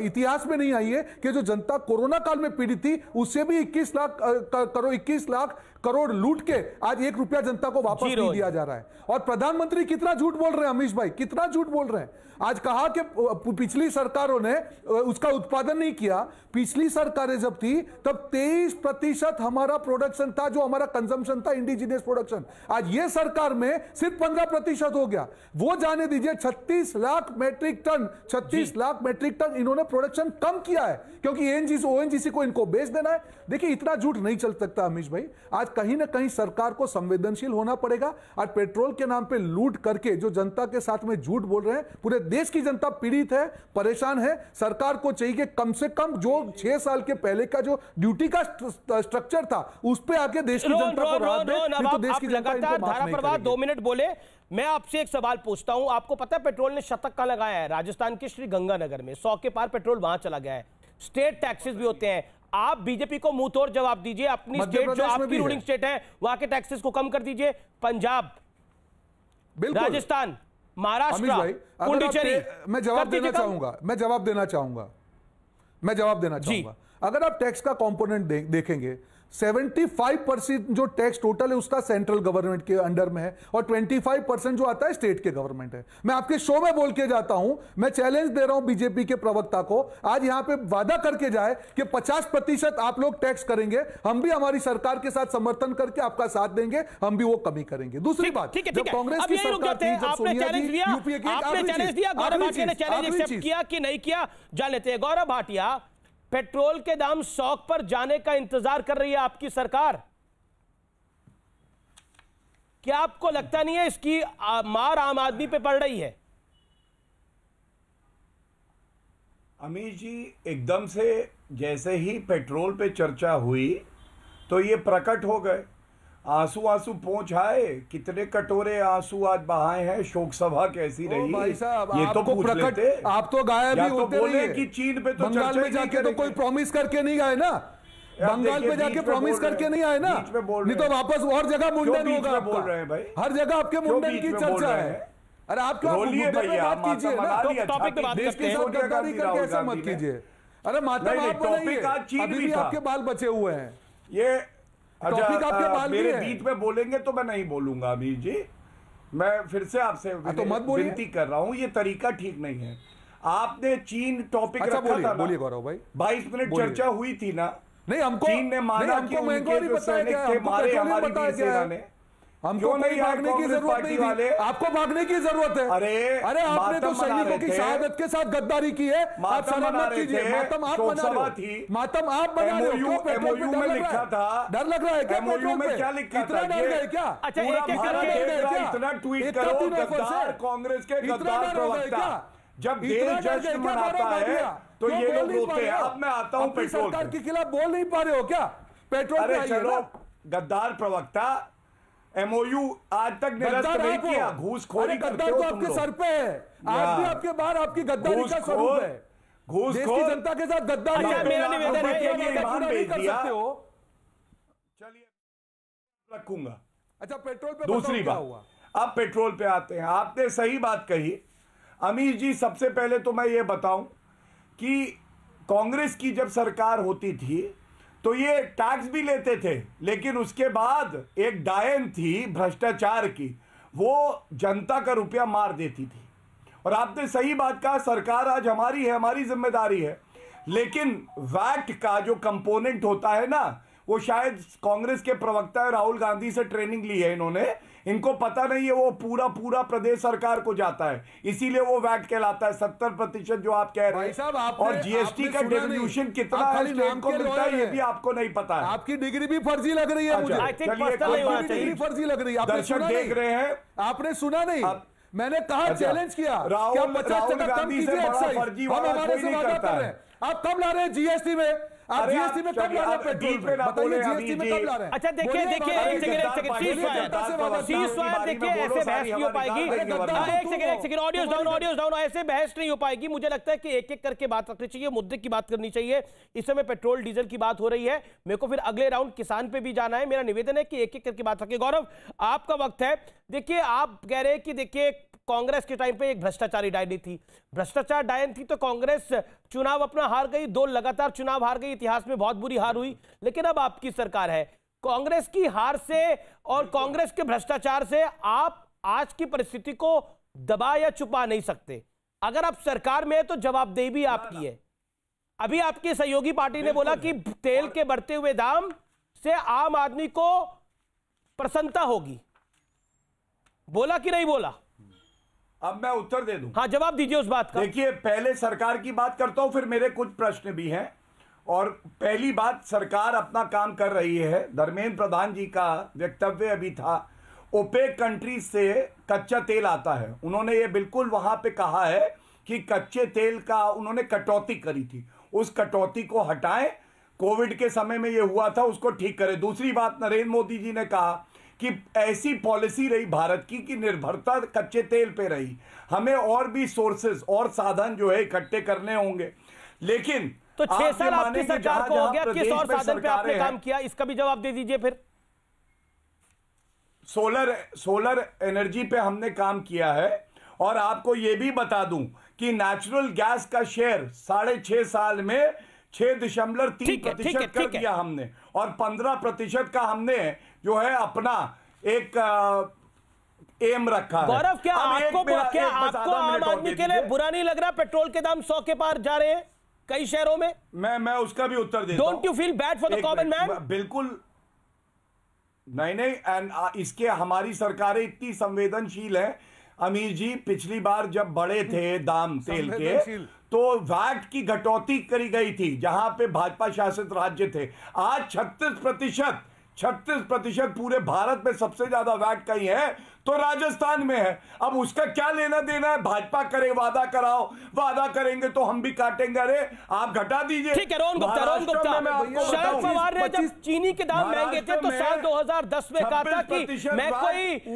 इतिहास में नहीं आई है कि जो जनता कोरोना काल में पीड़ित थी उससे भी 21 लाख करोड़ लूट के आज 1 रुपया जनता को वापस नहीं दिया जा रहा है। और प्रधानमंत्री कितना झूठ बोल रहे हैं अमीश भाई, कितना झूठ बोल रहे हैं। आज कहा कि पिछली सरकारों ने उसका उत्पादन नहीं किया। पिछली सरकारें जब थी तब 23% हमारा प्रोडक्शन था, जो हमारा कंजम्पशन था इंडिजिनियस प्रोडक्शन। आज ये सरकार में सिर्फ 15% हो गया। वो जाने दीजिए 36 लाख मैट्रिक टन इन्होंने प्रोडक्शन कम किया है, क्योंकि ओएनजीसी को इनको बेच देना है। देखिए इतना झूठ नहीं चल सकता अमीश भाई। आज कहीं ना कहीं सरकार को संवेदनशील होना पड़ेगा। आज पेट्रोल के नाम पे लूट करके जो जनता के साथ में झूठ बोल रहे हैं, पूरे देश की जनता पीड़ित है, परेशान है। सरकार को चाहिए कि कम से कम जो 6 साल के पहले का जो ड्यूटी का स्ट्रक्चर था उस पे आके देश की जनता को राहत दे। तो देश की जनता इनको माफ नहीं करेगी। 2 मिनट बोले, मैं आपसे एक सवाल पूछता हूं। आपको पता है पेट्रोल ने शतक कहां लगाया है? राजस्थान के श्री गंगानगर में 100 के पार पेट्रोल वहां चला गया है। स्टेट टैक्सेस भी होते हैं। आप बीजेपी को मुंह तोड़ जवाब दीजिए, अपनी स्टेट जो आपकी रूलिंग स्टेट है वहां के टैक्सेस को कम कर दीजिए। पंजाब, राजस्थान, महाराष्ट्र, पुडुचेरी। मैं जवाब देना चाहूंगा। अगर आप टैक्स का कंपोनेंट देखेंगे 75% जो टैक्स टोटल है उसका सेंट्रल गवर्नमेंट के अंडर में है और 25% जो आता है स्टेट के गवर्नमेंट है। मैं आपके शो में बोल के जाता हूं, मैं चैलेंज दे रहा हूं बीजेपी के प्रवक्ता को, आज यहां पे वादा करके जाए कि 50% आप लोग टैक्स करेंगे, हम भी हमारी सरकार के साथ समर्थन करके आपका साथ देंगे, हम भी वो कमी करेंगे। दूसरी बात, जब कांग्रेस की सरकार थी, जब सोनिया जी यूपीए की, आपने चैलेंज दिया, गौरव भाटिया ने चैलेंज एक्सेप्ट किया कि नहीं किया, जान लेते हैं। गौरव भाटिया, पेट्रोल के दाम 100 पर जाने का इंतजार कर रही है आपकी सरकार, क्या आपको लगता नहीं है इसकी मार आम आदमी पे पड़ रही है? अमीर जी, एकदम से जैसे ही पेट्रोल पे चर्चा हुई तो ये प्रकट हो गए, आंसू आंसू पहुंच आए, कितने कटोरे आंसू आज बहाए हैं, शोक सभा कैसी रही। भाई साहब, ये तो पूछ लेते, आप तो गायब ही होते बोले कि चीन पे तो बंगाल में जाके तो कोई प्रॉमिस करके नहीं गए ना, बंगाल पे जाके प्रॉमिस करके नहीं आए ना, नहीं तो वापस और जगह मुंडन होगा बोल रहे हैं भाई, हर जगह आपके मुंडन की चर्चा है। अरे आप क्या बात कीजिए ना, टॉपिक पे बात देश के साथ गद्दारी करके ऐसा मत कीजिए। अरे मातम आप बनाइए, अभी भी आपके बाल बचे हुए हैं, ये टॉपिक आपके बाल मेरे बीच में बोलेंगे तो मैं नहीं बोलूंगा अमीर जी, मैं फिर से आपसे विनती कर रहा हूं, ये तरीका ठीक नहीं है। आपने चीन टॉपिक रखा था, बोलिए गौरव भाई, 22 मिनट चर्चा हुई थी ना, नहीं हमको चीन ने माना कि उनके जो सैनिक थे मारे हमारी वीर सेना ने, हमको नहीं भागने की जरूरत नहीं थी, आपको भागने की जरूरत है। अरे आपने तो सैनिकों की शहादत के साथ गद्दारी की है, आप शर्म मत कीजिए, मातम आप बना रहे हो, मातम आप बना रहे हो, एमओयू में लिखा था, डर लग रहा है क्या? एमओयू में क्या लिखा था? इतना डर गए क्या? अच्छा, इतना ट्वीट करो, गद्दार कांग्रेस के गद्दार प्रवक्ता, जब देश जश्न मनाता है तो ये लोग रोते हैं। अब मैं आता हूं पेट्रोल सरकार के खिलाफ बोल नहीं पा रहे हो क्या? पेट्रोल पे चलो, गद्दार प्रवक्ता, एमओयू आज तक निरस्त नहीं किया, घूसखोरी करते हो तुम लोग, आपके सर पे है, आज भी आपके बाहर आपकी गद्दारी का स्वरूप है, घूसखोर की जनता के साथ गद्दारी मेरा निवेदन है नहीं कर सकते हो। चलिए रखूंगा। अच्छा, पेट्रोल पे दूसरी बात, अब पेट्रोल पे आते हैं। आपने सही बात कही अमीर जी। सबसे पहले तो मैं ये बताऊं कि कांग्रेस की जब सरकार होती थी तो ये टैक्स भी लेते थे, लेकिन उसके बाद एक डायन थी भ्रष्टाचार की, वो जनता का रुपया मार देती थी। और आपने सही बात कहा, सरकार आज हमारी है, हमारी जिम्मेदारी है, लेकिन वैट का जो कंपोनेंट होता है ना, वो शायद कांग्रेस के प्रवक्ता राहुल गांधी से ट्रेनिंग ली है इन्होंने, इनको पता नहीं है वो पूरा प्रदेश सरकार को जाता है, इसीलिए वो वैट कहलाता है 70% जो आप कह रहे हैं। और जीएसटी का डिवल्यूशन कितना है स्टेट को मिलता है ये भी आपको नहीं पता है। आपकी डिग्री भी फर्जी लग रही है मुझे, डिग्री फर्जी लग रही है, दर्शक देख रहे हैं, आपने सुना नहीं, मैंने कहा चैलेंज किया, राहुल गांधी से बड़ा फर्जी वाला कोई नहीं करता है। आप कब ला रहे हैं जीएसटी में? आप जीएसटी में कब ला रहे हैं? पेट्रोल पे बताइए, जीएसटी में कब ला रहे हैं? अच्छा देखिए एक सेकंड, सीज़फायर देखिए, ऐसे बहस नहीं हो पाएगी। एक सेकंड, ऑडियोज डाउन, ऐसे बहस नहीं हो पाएगी। मुझे लगता है कि एक एक करके बात रखनी चाहिए, मुद्दे की बात करनी चाहिए। इस समय पेट्रोल डीजल की बात हो रही है, मेरे को फिर अगले राउंड किसान पे भी जाना है। मेरा निवेदन है कि एक एक करके बात रखिए। गौरव, आपका वक्त है। देखिए, आप कह रहे हैं कि देखिए कांग्रेस के टाइम पे एक भ्रष्टाचारी डायन थी, भ्रष्टाचार डायन थी तो कांग्रेस चुनाव अपना हार गई, 2 लगातार चुनाव हार गई, इतिहास में बहुत बुरी हार हुई। लेकिन अब आपकी सरकार है, कांग्रेस की हार से और कांग्रेस के भ्रष्टाचार से आप आज की परिस्थिति को दबा या छुपा नहीं सकते। अगर आप सरकार में है तो जवाबदेही भी आपकी है। अभी आपकी सहयोगी पार्टी ने बोला कि तेल के बढ़ते हुए दाम से आम आदमी को प्रसन्नता होगी, बोला कि नहीं बोला? अब मैं उत्तर दे दूं। हाँ, जवाब दीजिए उस बात का। देखिए, पहले सरकार की बात करता हूं, फिर मेरे कुछ प्रश्न भी हैं। और पहली बात, सरकार अपना काम कर रही है। धर्मेंद्र प्रधान जी का वक्तव्य अभी था, ओपेक कंट्री से कच्चा तेल आता है, उन्होंने ये बिल्कुल वहां पे कहा है कि कच्चे तेल का उन्होंने कटौती करी थी, उस कटौती को हटाएं, कोविड के समय में ये हुआ था उसको ठीक करें। दूसरी बात, नरेंद्र मोदी जी ने कहा कि ऐसी पॉलिसी रही भारत की कि निर्भरता कच्चे तेल पे रही, हमें और भी सोर्सेस और साधन जो है इकट्ठे करने होंगे। लेकिन तो 6 साल आपकी सरकार को हो गया, किस और साधन पे आपने काम किया, इसका भी जवाब दे दीजिए। फिर सोलर एनर्जी पे हमने काम किया है। और आपको यह भी बता दूं कि नेचुरल गैस का शेयर 6.5 साल में 6.3% कर दिया हमने, और 15% का हमने जो है अपना एक एम रखा है। गौरव, क्या आपको आम आदमी के लिए बुरा नहीं लग रहा पेट्रोल के दाम 100 के पार जा रहे हैं कई शहरों में? मैं उसका भी उत्तर देता हूं। Don't you feel bad for the common man? बिल्कुल नहीं। एंड इसके हमारी सरकारें इतनी संवेदनशील है अमीर जी, पिछली बार जब बढ़े थे दाम तेल के तो वैट की कटौती करी गई थी जहां पे भाजपा शासित राज्य थे। आज 36% पूरे भारत में सबसे ज्यादा वैट कहीं है तो राजस्थान में है। अब उसका क्या लेना देना है? भाजपा करे, वादा कराओ, वादा करेंगे तो हम भी काटेंगे। अरे आप घटा दीजिए। ठीक है, रोहन गुप्ता, शरद पवार ने जब चीनी के दाम महंगे थे तो साल 2010 में कहा था कि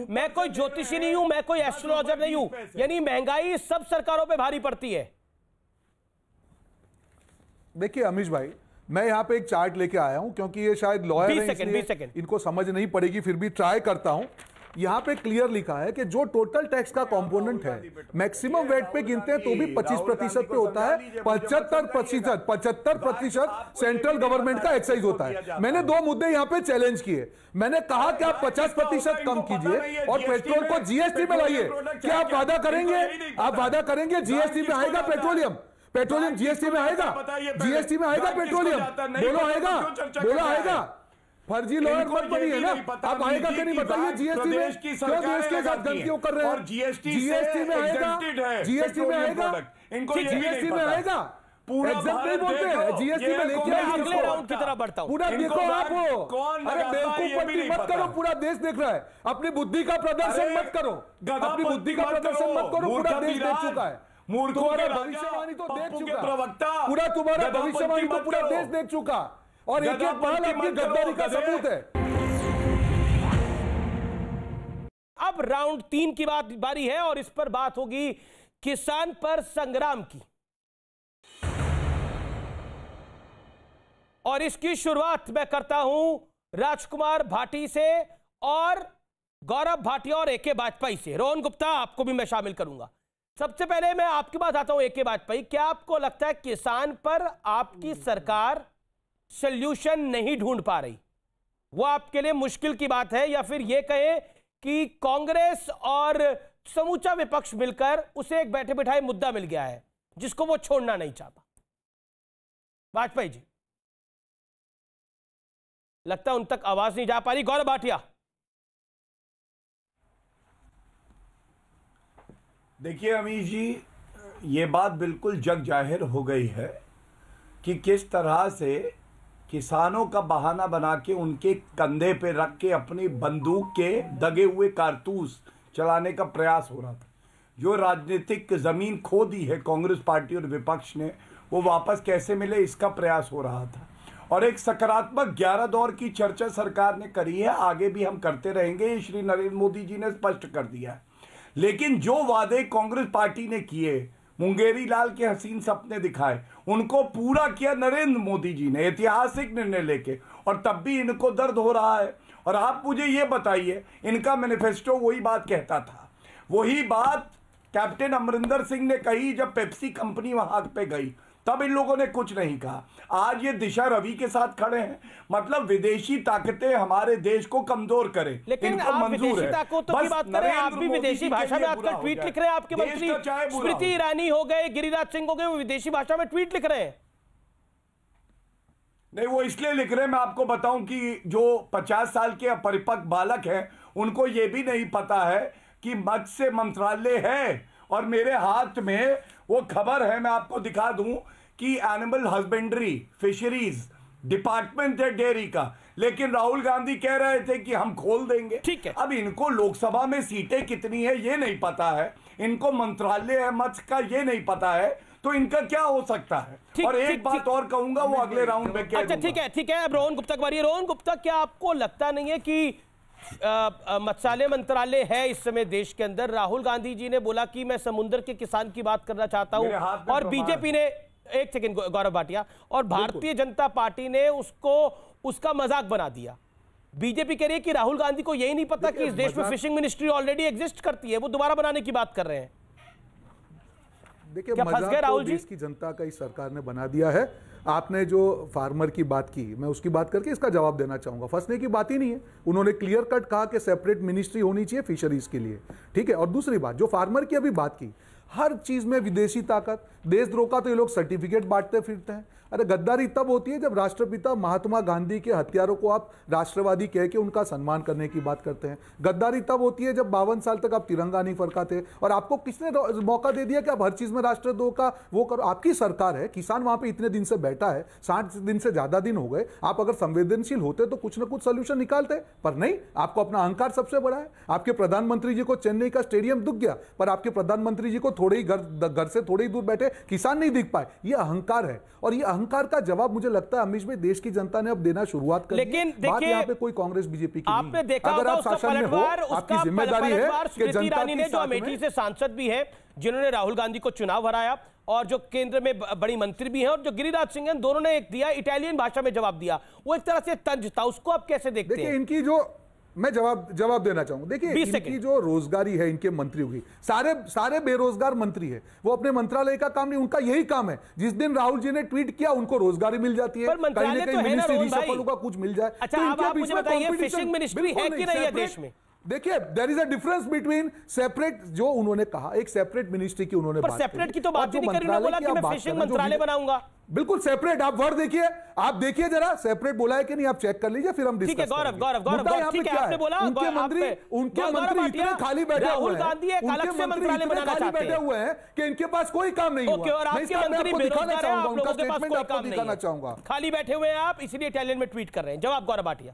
मैं कोई ज्योतिषी नहीं हूं, मैं कोई एस्ट्रोलॉजर नहीं हूं, यानी महंगाई सब सरकारों पे भारी पड़ती है। देखिए अमीश भाई, मैं यहाँ पे एक चार्ट लेके आया हूं क्योंकि ये शायद लॉयर हैं इसलिए इनको समझ नहीं पड़ेगी, फिर भी ट्राई करता हूं। यहाँ पे क्लियर लिखा है कि जो टोटल टैक्स का कंपोनेंट है मैक्सिमम वेट पे गिनते हैं तो भी 25% पे होता है। 75% सेंट्रल गवर्नमेंट का एक्साइज होता है। मैंने 2 मुद्दे यहाँ पे चैलेंज किए। मैंने कहा कि आप 50% कम कीजिए और पेट्रोल को जीएसटी में लाइए। क्या आप वादा करेंगे? आप वादा करेंगे जीएसटी में आएगा पेट्रोलियम जीएसटी में आएगा? जीएसटी में आएगा पेट्रोलियम? बोलो आएगा? बोलो आएगा? फर्जी लॉयर मत बनिए ना। आप आएगा कि नहीं बताइए जीएसटी में? क्यों देश के साथ गलतियों कर रहे हैं? जीएसटी में आएगा? जीएसटी में आएगा? जीएसटी में आएगा? एग्जाम नहीं बोलते हैं, जीएसटी में लेके अगले राउंड की तरफ बढ़ता हूं। पूरा देखो आप हो। अरे बेवकूफ मत करो, पूरा देश देख रहा है। अपनी बुद्धि का प्रदर्शन मत करो, अपनी बुद्धि का प्रदर्शन मत करो। पूरा देश देख चुका है। तुम्हारा भविष्यवाणी तो देख चुका, पूरा तुम्हारा भविष्यवाणी तो पूरा देश देख चुका, और एक एक बार आपकी गद्दारी का सबूत है। अब राउंड 3 की बारी है और इस पर बात होगी किसान पर संग्राम की, और इसकी शुरुआत मैं करता हूं राजकुमार भाटी से और गौरव भाटिया और एके वाजपेयी से। रोहन गुप्ता, आपको भी मैं शामिल करूंगा। सबसे पहले मैं आपके पास आता हूं एके वाजपेयी, क्या आपको लगता है किसान पर आपकी सरकार सॉल्यूशन नहीं ढूंढ पा रही? वो आपके लिए मुश्किल की बात है, या फिर यह कहें कि कांग्रेस और समूचा विपक्ष मिलकर उसे एक बैठे बिठाए मुद्दा मिल गया है जिसको वो छोड़ना नहीं चाहता? वाजपेयी जी, लगता है उन तक आवाज नहीं जा पा रही। गौरव भाटिया। देखिए अमीश जी, ये बात बिल्कुल जग जाहिर हो गई है कि किस तरह से किसानों का बहाना बना के उनके कंधे पे रख के अपनी बंदूक के दगे हुए कारतूस चलाने का प्रयास हो रहा था। जो राजनीतिक जमीन खो दी है कांग्रेस पार्टी और विपक्ष ने, वो वापस कैसे मिले इसका प्रयास हो रहा था। और एक सकारात्मक 11 दौर की चर्चा सरकार ने करी है, आगे भी हम करते रहेंगे, ये श्री नरेंद्र मोदी जी ने स्पष्ट कर दिया है। लेकिन जो वादे कांग्रेस पार्टी ने किए, मुंगेरी लाल के हसीन सपने दिखाए, उनको पूरा किया नरेंद्र मोदी जी ने ऐतिहासिक निर्णय लेके, और तब भी इनको दर्द हो रहा है। और आप मुझे ये बताइए, इनका मैनिफेस्टो वही बात कहता था, वही बात कैप्टन अमरिंदर सिंह ने कही जब पेप्सी कंपनी वहां पे गई, तब इन लोगों ने कुछ नहीं कहा। आज ये दिशा रवि के साथ खड़े हैं, मतलब विदेशी ताकतें हमारे देश को कमजोर करें, लेकिन इनको आप मंजूर विदेशी है। ताकतों की बात करें, आप भी विदेशी भाषा में आजकल ट्वीट लिख रहे हैं। आपके मंत्री स्मृति ईरानी हो गए, गिरिराज सिंह हो गए, वो विदेशी भाषा में ट्वीट लिख रहे हैं। नहीं, वो इसलिए लिख रहे हैं, मैं आपको बताऊं कि जो 50 साल के अपरिपक्व बालक हैं, उनको ये भी नहीं पता है कि मत्स्य मंत्रालय है, और मेरे हाथ में वो खबर है, मैं आपको दिखा दूं कि एनिमल हस्बेंड्री फिशरीज डिपार्टमेंट है डेयरी का, लेकिन राहुल गांधी कह रहे थे कि हम खोल देंगे। ठीक है। अब इनको लोकसभा में सीटें कितनी है ये नहीं पता है, इनको मंत्रालय है मत्स्य का ये नहीं पता है, तो इनका क्या हो सकता है। और एक बात और कहूंगा, वो अगले राउंड में कह दूंगा। ठीक है। अब रोहन गुप्ता की बारी। रोहन गुप्ता, क्या आपको लगता नहीं है कि मत्स्यालय मंत्रालय है इस समय देश के अंदर? राहुल गांधी जी ने बोला कि मैं समुद्र के किसान की बात करना चाहता हूं, और बीजेपी ने, एक सेकंड गौरव भाटिया, और भारतीय जनता पार्टी ने उसका मजाक बना दिया। बीजेपी कह रही है कि राहुल गांधी को यही नहीं पता कि इस देश में फिशिंग मिनिस्ट्री ऑलरेडी एग्जिस्ट करती है, वो दोबारा बनाने की बात कर रहे हैं। देखिए, मजाक तो देश की जनता का ही सरकार ने बना दिया है। आपने जो फार्मर की बात की, मैं उसकी बात करके इसका जवाब देना चाहूंगा। फंसने की बात ही नहीं है, उन्होंने क्लियर कट कहा कि सेपरेट मिनिस्ट्री होनी चाहिए फिशरीज के लिए, ठीक है। और दूसरी बात, जो फार्मर की अभी बात की, हर चीज में विदेशी ताकत, देशद्रोह का तो ये लोग सर्टिफिकेट बांटते फिरते हैं। अरे गद्दारी तब होती है जब राष्ट्रपिता महात्मा गांधी के हत्यारों को आप राष्ट्रवादी कह के उनका सम्मान करने की बात करते हैं। गद्दारी तब होती है जब 52 साल तक आप तिरंगा नहीं फरकाते, और आपको किसने मौका दे दिया कि आप हर चीज में राष्ट्रद्रोह का वो करो। आपकी सरकार है, किसान वहां पे इतने दिन से बैठा है, 60 दिन से ज्यादा दिन हो गए। आप अगर संवेदनशील होते तो कुछ ना कुछ सोल्यूशन निकालते, पर नहीं, आपको अपना अहंकार सबसे बड़ा है। आपके प्रधानमंत्री जी को चेन्नई का स्टेडियम दिख गया, पर आपके प्रधानमंत्री जी को थोड़े ही घर से थोड़े ही दूर बैठे किसान नहीं दिख पाए। ये अहंकार है, और ये अहंकार का जवाब मुझे लगता है अमीश भाई देश की जनता ने अब देना शुरुआत कर दी। लेकिन बात यहाँ पे कोई कांग्रेस बीजेपी की आपने देखा अगर आप उसका शासन में हो, आपकी जिम्मेदारी है कि जनता ईरानी ने, जो अमेठी से सांसद भी है, जिन्होंने राहुल गांधी को चुनाव हराया, और जो केंद्र में बड़ी मंत्री भी हैं, और जो गिरिराज सिंह हैं, दोनों ने एक दिया इटालियन भाषा में जवाब दिया, वो एक तरह से तंज था। उसको आप कैसे देखते हैं? देखिए, इनकी जो मैं जवाब देना चाहूंगा। देखिए, इनकी जो रोजगारी है इनके मंत्रियों की, सारे बेरोजगार मंत्री है, वो अपने मंत्रालय का काम नहीं, उनका यही काम है। जिस दिन राहुल जी ने ट्वीट किया, उनको रोजगारी मिल जाती है, कहीं ना कहीं मिनिस्ट्री रिसफल का कुछ मिल जाए। अच्छा, अब आप मुझे बताइए, फिशिंग मिनिस्ट्री है कि नहीं है देश में? देखिए, there is a difference between separate, जो उन्होंने कहा एक सेपरेट मिनिस्ट्री की उन्होंने बात की, सेपरेट की तो बात ही नहीं करी, उन्होंने बोला कि मैं फिशिंग मंत्रालय बनाऊंगा। बिल्कुल सेपरेट, आप वर्ड देखिए, आप देखिए जरा, सेपरेट बोला है कि नहीं, आप चेक कर लीजिए, फिर हम डिस्कस करेंगे। गौरव, ठीक है, आपने बोला उनके मंत्री इतने खाली बैठे हुए हैं, राहुल गांधी एक अलग से मंत्रालय बनाना चाहते हैं, बैठे हुए हैं कि इनके पास कोई काम नहीं हुआ। और आपके मंत्री बेरोजगार हैं, आप लोगों के पास कोई काम नहीं दिखाना चाहूंगा। खाली बैठे हुए हैं आप, इसलिए इटालियन में ट्वीट कर रहे हैं। जवाब गौरव भाटिया।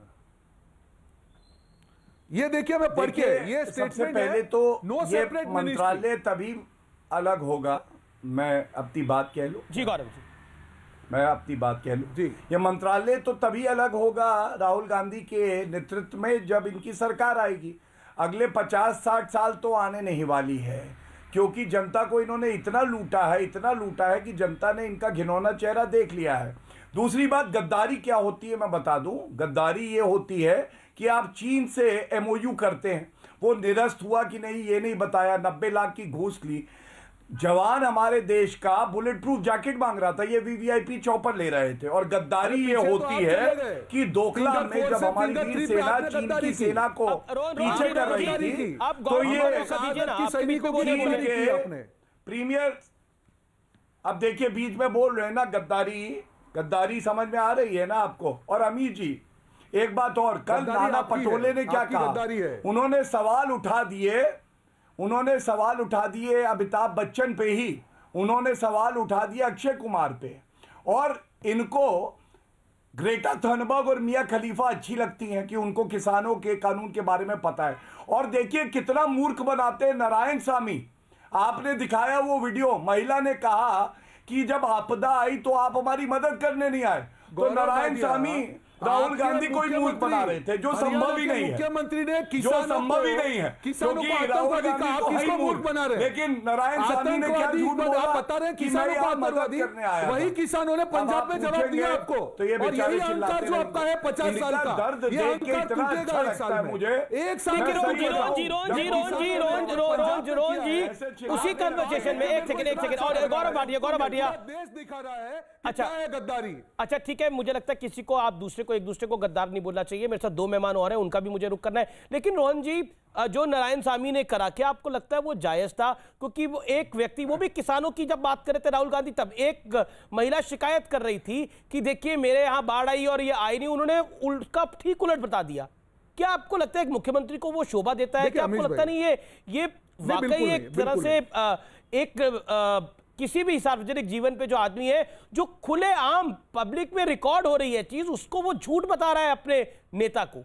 ये देखिए, मैं पढ़ के, ये सबसे पहले तो ये मंत्रालय तभी अलग होगा, मैं अपनी बात कह लूं जी गौरव जी, मैं अपनी बात कह लूं जी, ये मंत्रालय तो तभी अलग होगा राहुल गांधी के नेतृत्व में जब इनकी सरकार आएगी। अगले 50-60 साल तो आने नहीं वाली है, क्योंकि जनता को इन्होंने इतना लूटा है कि जनता ने इनका घिनौना चेहरा देख लिया है। दूसरी बात, गद्दारी क्या होती है मैं बता दूं। गद्दारी ये होती है कि आप चीन से एमओयू करते हैं, वो निरस्त हुआ कि नहीं ये नहीं बताया, 90 लाख की घूस ली। जवान हमारे देश का बुलेट प्रूफ जैकेट मांग रहा था, ये वीवीआईपी चॉपर ले रहे थे। और गद्दारी ये होती है कि डोकलाम में जब हमारी वीर सेना चीन की सेना को पीछे कर रही थी, तो ये प्रीमियर, अब देखिए बीच में बोल रहे हैं ना, गद्दारी समझ में आ रही है ना आपको। और अमीर जी, एक बात और, कल नाना पटोले ने क्या कहा, उन्होंने सवाल उठा दिए अमिताभ बच्चन पे ही, उन्होंने सवाल उठा दिया अक्षय कुमार पे, और इनको ग्रेटा थनबर्ग और मियां खलीफा अच्छी लगती हैं कि उनको किसानों के कानून के बारे में पता है। और देखिए कितना मूर्ख बनाते हैं नारायण सामी, आपने दिखाया वो वीडियो, महिला ने कहा कि जब आपदा आई तो आप हमारी मदद करने नहीं आए, तो नारायण सामी राहुल गांधी को ही मूर्ख बना रहे थे, जो संभव ही नहीं है। मुख्यमंत्री ने जो संभव ही नहीं है, क्योंकि राहुल गांधी को ही मूर्ख बना रहे। लेकिन नारायण सामी ने क्या झूठ बोला, बता रहे किसानों को आतंकवादी, वही किसानों ने पंजाब में जवाब दिया आपको। तो ये और यही अहंकार जो आपका है 50 साल का, दर्द देख के इतना अच्छा लगता है मुझे। एक साल जी उसी कन्वर्सेशन में एक सेकंड और गौरव भाटिया देश दिखा रहा है अच्छा है गद्दारी। अच्छा ठीक है, मुझे लगता है किसी को आप एक दूसरे को गद्दार नहीं बोलना चाहिए। मेरे साथ दो मेहमान और हैं, उनका भी मुझे रुख करना है। लेकिन रोहन जी, जो नारायण सामी ने करा, क्या आपको लगता है वो जायज था? क्योंकि वो एक व्यक्ति, वो भी किसानों की जब बात कर रहे थे राहुल गांधी, तब एक महिला शिकायत कर रही थी कि देखिए मेरे यहां बाढ़ आई और ये आई नहीं, उन्होंने उल्टा ठीक उलट बता दिया। क्या आपको लगता है एक मुख्यमंत्री को वो शोभा देता है? क्या आपको लगता नहीं ये वाकई एक तरह से एक किसी भी सार्वजनिक जीवन पे जो आदमी है, जो खुले आम पब्लिक में रिकॉर्ड हो रही है चीज, उसको वो झूठ बता रहा है अपने नेता को?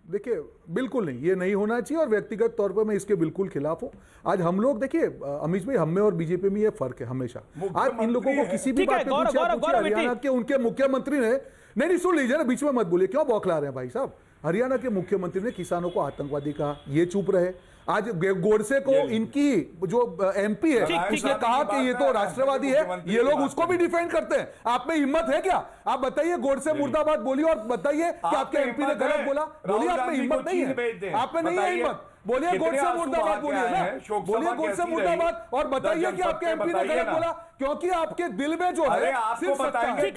देखिए बिल्कुल नहीं, ये नहीं होना चाहिए, और व्यक्तिगत तौर पर मैं इसके बिल्कुल खिलाफ हूं। आज हम लोग देखिए अमीश भाई, हम में और बीजेपी में ये फर्क है हमेशा। आज इन लोगों को किसी भी बात पे पूछिए, हरियाणा के उनके मुख्यमंत्री ने, नहीं सुन लीजिए ना, बीच में मत बोलिए, क्यों बौखला रहे हैं भाई साहब। हरियाणा के मुख्यमंत्री ने किसानों को आतंकवादी कहा, ये चुप रहे। आज गोडसे को इनकी जो एमपी है उसने कहा कि ये तो राष्ट्रवादी है, ये लोग उसको भी डिफेंड करते हैं। आप में हिम्मत है क्या? आप बताइए, गोडसे मुर्दाबाद बोलिए और बताइए कि आपके एमपी ने गलत बोला। बोलिए, आप में हिम्मत नहीं है, आप में नहीं है हिम्मत। बोलिए गोडसे मुर्दाबाद बोलिए ना, बोलिए गोडसे मुर्दाबाद और बताइए कि आपके एमपी ने गलत बोला, क्योंकि आपके दिल में जो है सिर्फ गद्दारी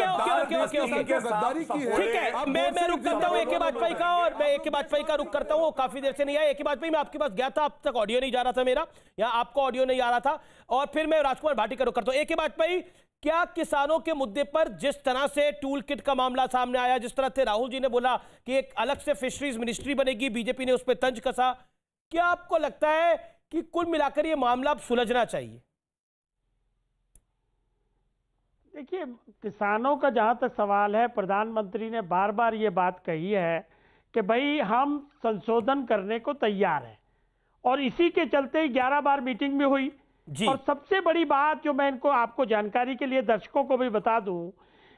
की है। ठीक है, मैं रुक करता हूँ AK वाजपेयी का, और मैं AK वाजपेयी का रुक करता हूँ, काफी देर से नहीं आया। AK वाजपेयी मैं आपके पास गया था, अब तक ऑडियो नहीं जा रहा था मेरा, या आपको ऑडियो नहीं आ रहा था, और फिर मैं राजकुमार भाटी का रुक करता हूँ। AK वाजपेयी, क्या किसानों के मुद्दे पर जिस तरह से टूल किट का मामला सामने आया, जिस तरह से राहुल जी ने बोला कि एक अलग से फिशरीज मिनिस्ट्री बनेगी, बीजेपी ने उस पर तंज कसा, क्या आपको लगता है कि कुल मिलाकर यह मामला अब सुलझना चाहिए? देखिए, किसानों का जहां तक सवाल है, प्रधानमंत्री ने बार बार ये बात कही है कि भाई हम संशोधन करने को तैयार हैं, और इसी के चलते 11 बार मीटिंग भी हुई। और सबसे बड़ी बात जो मैं इनको आपको जानकारी के लिए दर्शकों को भी बता दूं,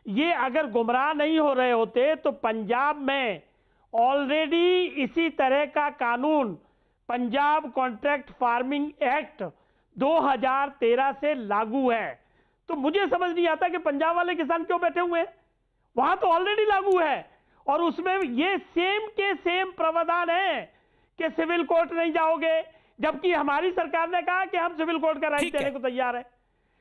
ये अगर गुमराह नहीं हो रहे होते तो पंजाब में ऑलरेडी इसी तरह का कानून, पंजाब कॉन्ट्रैक्ट फार्मिंग एक्ट 2013 से लागू है। तो मुझे समझ नहीं आता कि पंजाब वाले किसान क्यों बैठे हुए हैं, वहां तो ऑलरेडी लागू है, और उसमें ये सेम के सेम प्रावधान है कि सिविल कोर्ट नहीं जाओगे, जबकि हमारी सरकार ने कहा कि हम सिविल कोर्ट का राइट देने को तैयार है।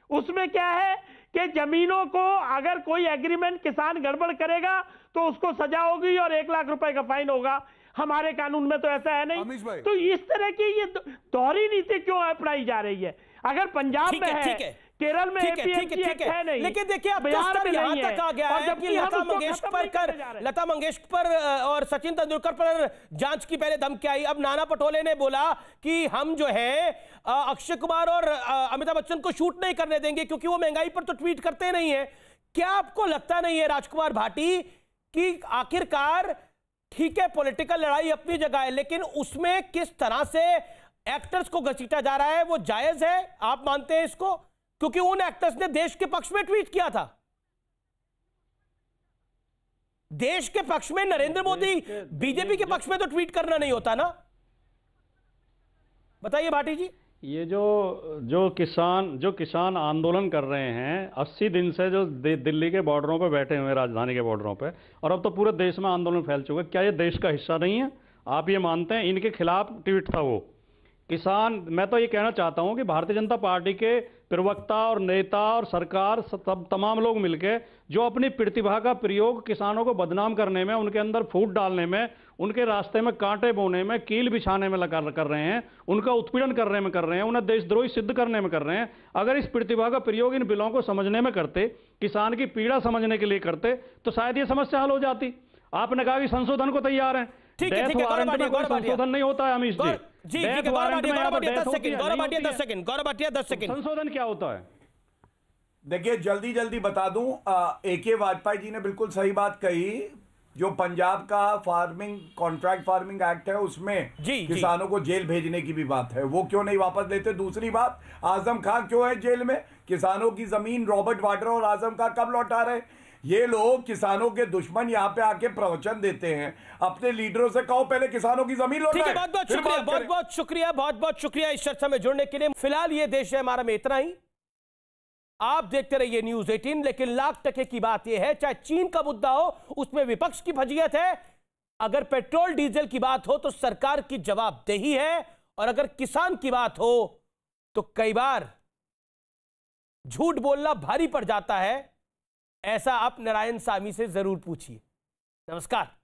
उसमें क्या है कि जमीनों को अगर कोई एग्रीमेंट किसान गड़बड़ करेगा तो उसको सजा होगी और 1 लाख रुपए का फाइन होगा। हमारे कानून में तो ऐसा है नहीं। तो इस तरह की ये दोहरी नीति क्यों अपनाई जा रही है? अगर पंजाब में है, केरल में APMC एक्ट है नहीं, लेकिन देखिए अब बिहार में यहां तक आ गया है कि लता मंगेशकर और सचिन तेंदुलकर पर जांच की पहले धमकी आई। अब नाना पटोले ने बोला कि हम जो है अक्षय कुमार और अमिताभ बच्चन को शूट नहीं करने देंगे क्योंकि वो महंगाई पर तो ट्वीट करते नहीं है। क्या आपको लगता नहीं है राजकुमार भाटी कि आखिरकार ठीक है पॉलिटिकल लड़ाई अपनी जगह है, लेकिन उसमें किस तरह से एक्टर्स को घसीटा जा रहा है वो जायज है? आप मानते हैं इसको? क्योंकि उन एक्टर्स ने देश के पक्ष में ट्वीट किया था। देश के पक्ष में नरेंद्र मोदी, बीजेपी के पक्ष में तो ट्वीट करना नहीं होता ना। बताइए भाटी जी। ये जो किसान आंदोलन कर रहे हैं 80 दिन से, जो दिल्ली के बॉर्डरों पे बैठे हुए, राजधानी के बॉर्डरों पे, और अब तो पूरे देश में आंदोलन फैल चुका है, क्या ये देश का हिस्सा नहीं है? आप ये मानते हैं? इनके खिलाफ ट्वीट था वो किसान। मैं तो ये कहना चाहता हूं कि भारतीय जनता पार्टी के प्रवक्ता और नेता और सरकार सब तमाम लोग मिलके जो अपनी प्रतिभा का प्रयोग किसानों को बदनाम करने में, उनके अंदर फूट डालने में, उनके रास्ते में कांटे बोने में, कील बिछाने में कर रहे हैं, उनका उत्पीड़न करने में कर रहे हैं, उन्हें देशद्रोही सिद्ध करने में कर रहे हैं। अगर इस प्रतिभा का प्रयोग इन बिलों को समझने में करते, किसान की पीड़ा समझने के लिए करते, तो शायद ये समस्या हल हो जाती। आपने कहा कि संशोधन को तैयार है, डेथ वारंट में कोई संशोधन नहीं होता है अमीश जी। संशोधन क्या होता है? देखिए जल्दी बता दूं, AK वाजपेयी जी ने बिल्कुल सही बात कही। जो पंजाब का कॉन्ट्रैक्ट फार्मिंग एक्ट है उसमें किसानों को जेल भेजने की भी बात है, वो क्यों नहीं वापस लेते? दूसरी बात, आजम खान क्यों है जेल में? किसानों की जमीन रॉबर्ट वाड्रा और आजम खान कब लौटा रहे? ये लोग किसानों के दुश्मन यहाँ पे आके प्रवचन देते हैं। अपने लीडरों से कहो पहले किसानों की जमीन लौटाएं। बहुत बहुत शुक्रिया इस चर्चा में जुड़ने के लिए। फिलहाल ये देश है हमारा में इतना ही। आप देखते रहिए न्यूज 18। लेकिन लाख टके की बात यह है, चाहे चीन का मुद्दा हो उसमें विपक्ष की फजीयत है, अगर पेट्रोल डीजल की बात हो तो सरकार की जवाबदेही है, और अगर किसान की बात हो तो कई बार झूठ बोलना भारी पड़ जाता है। ऐसा आप नारायण सामी से जरूर पूछिए। नमस्कार।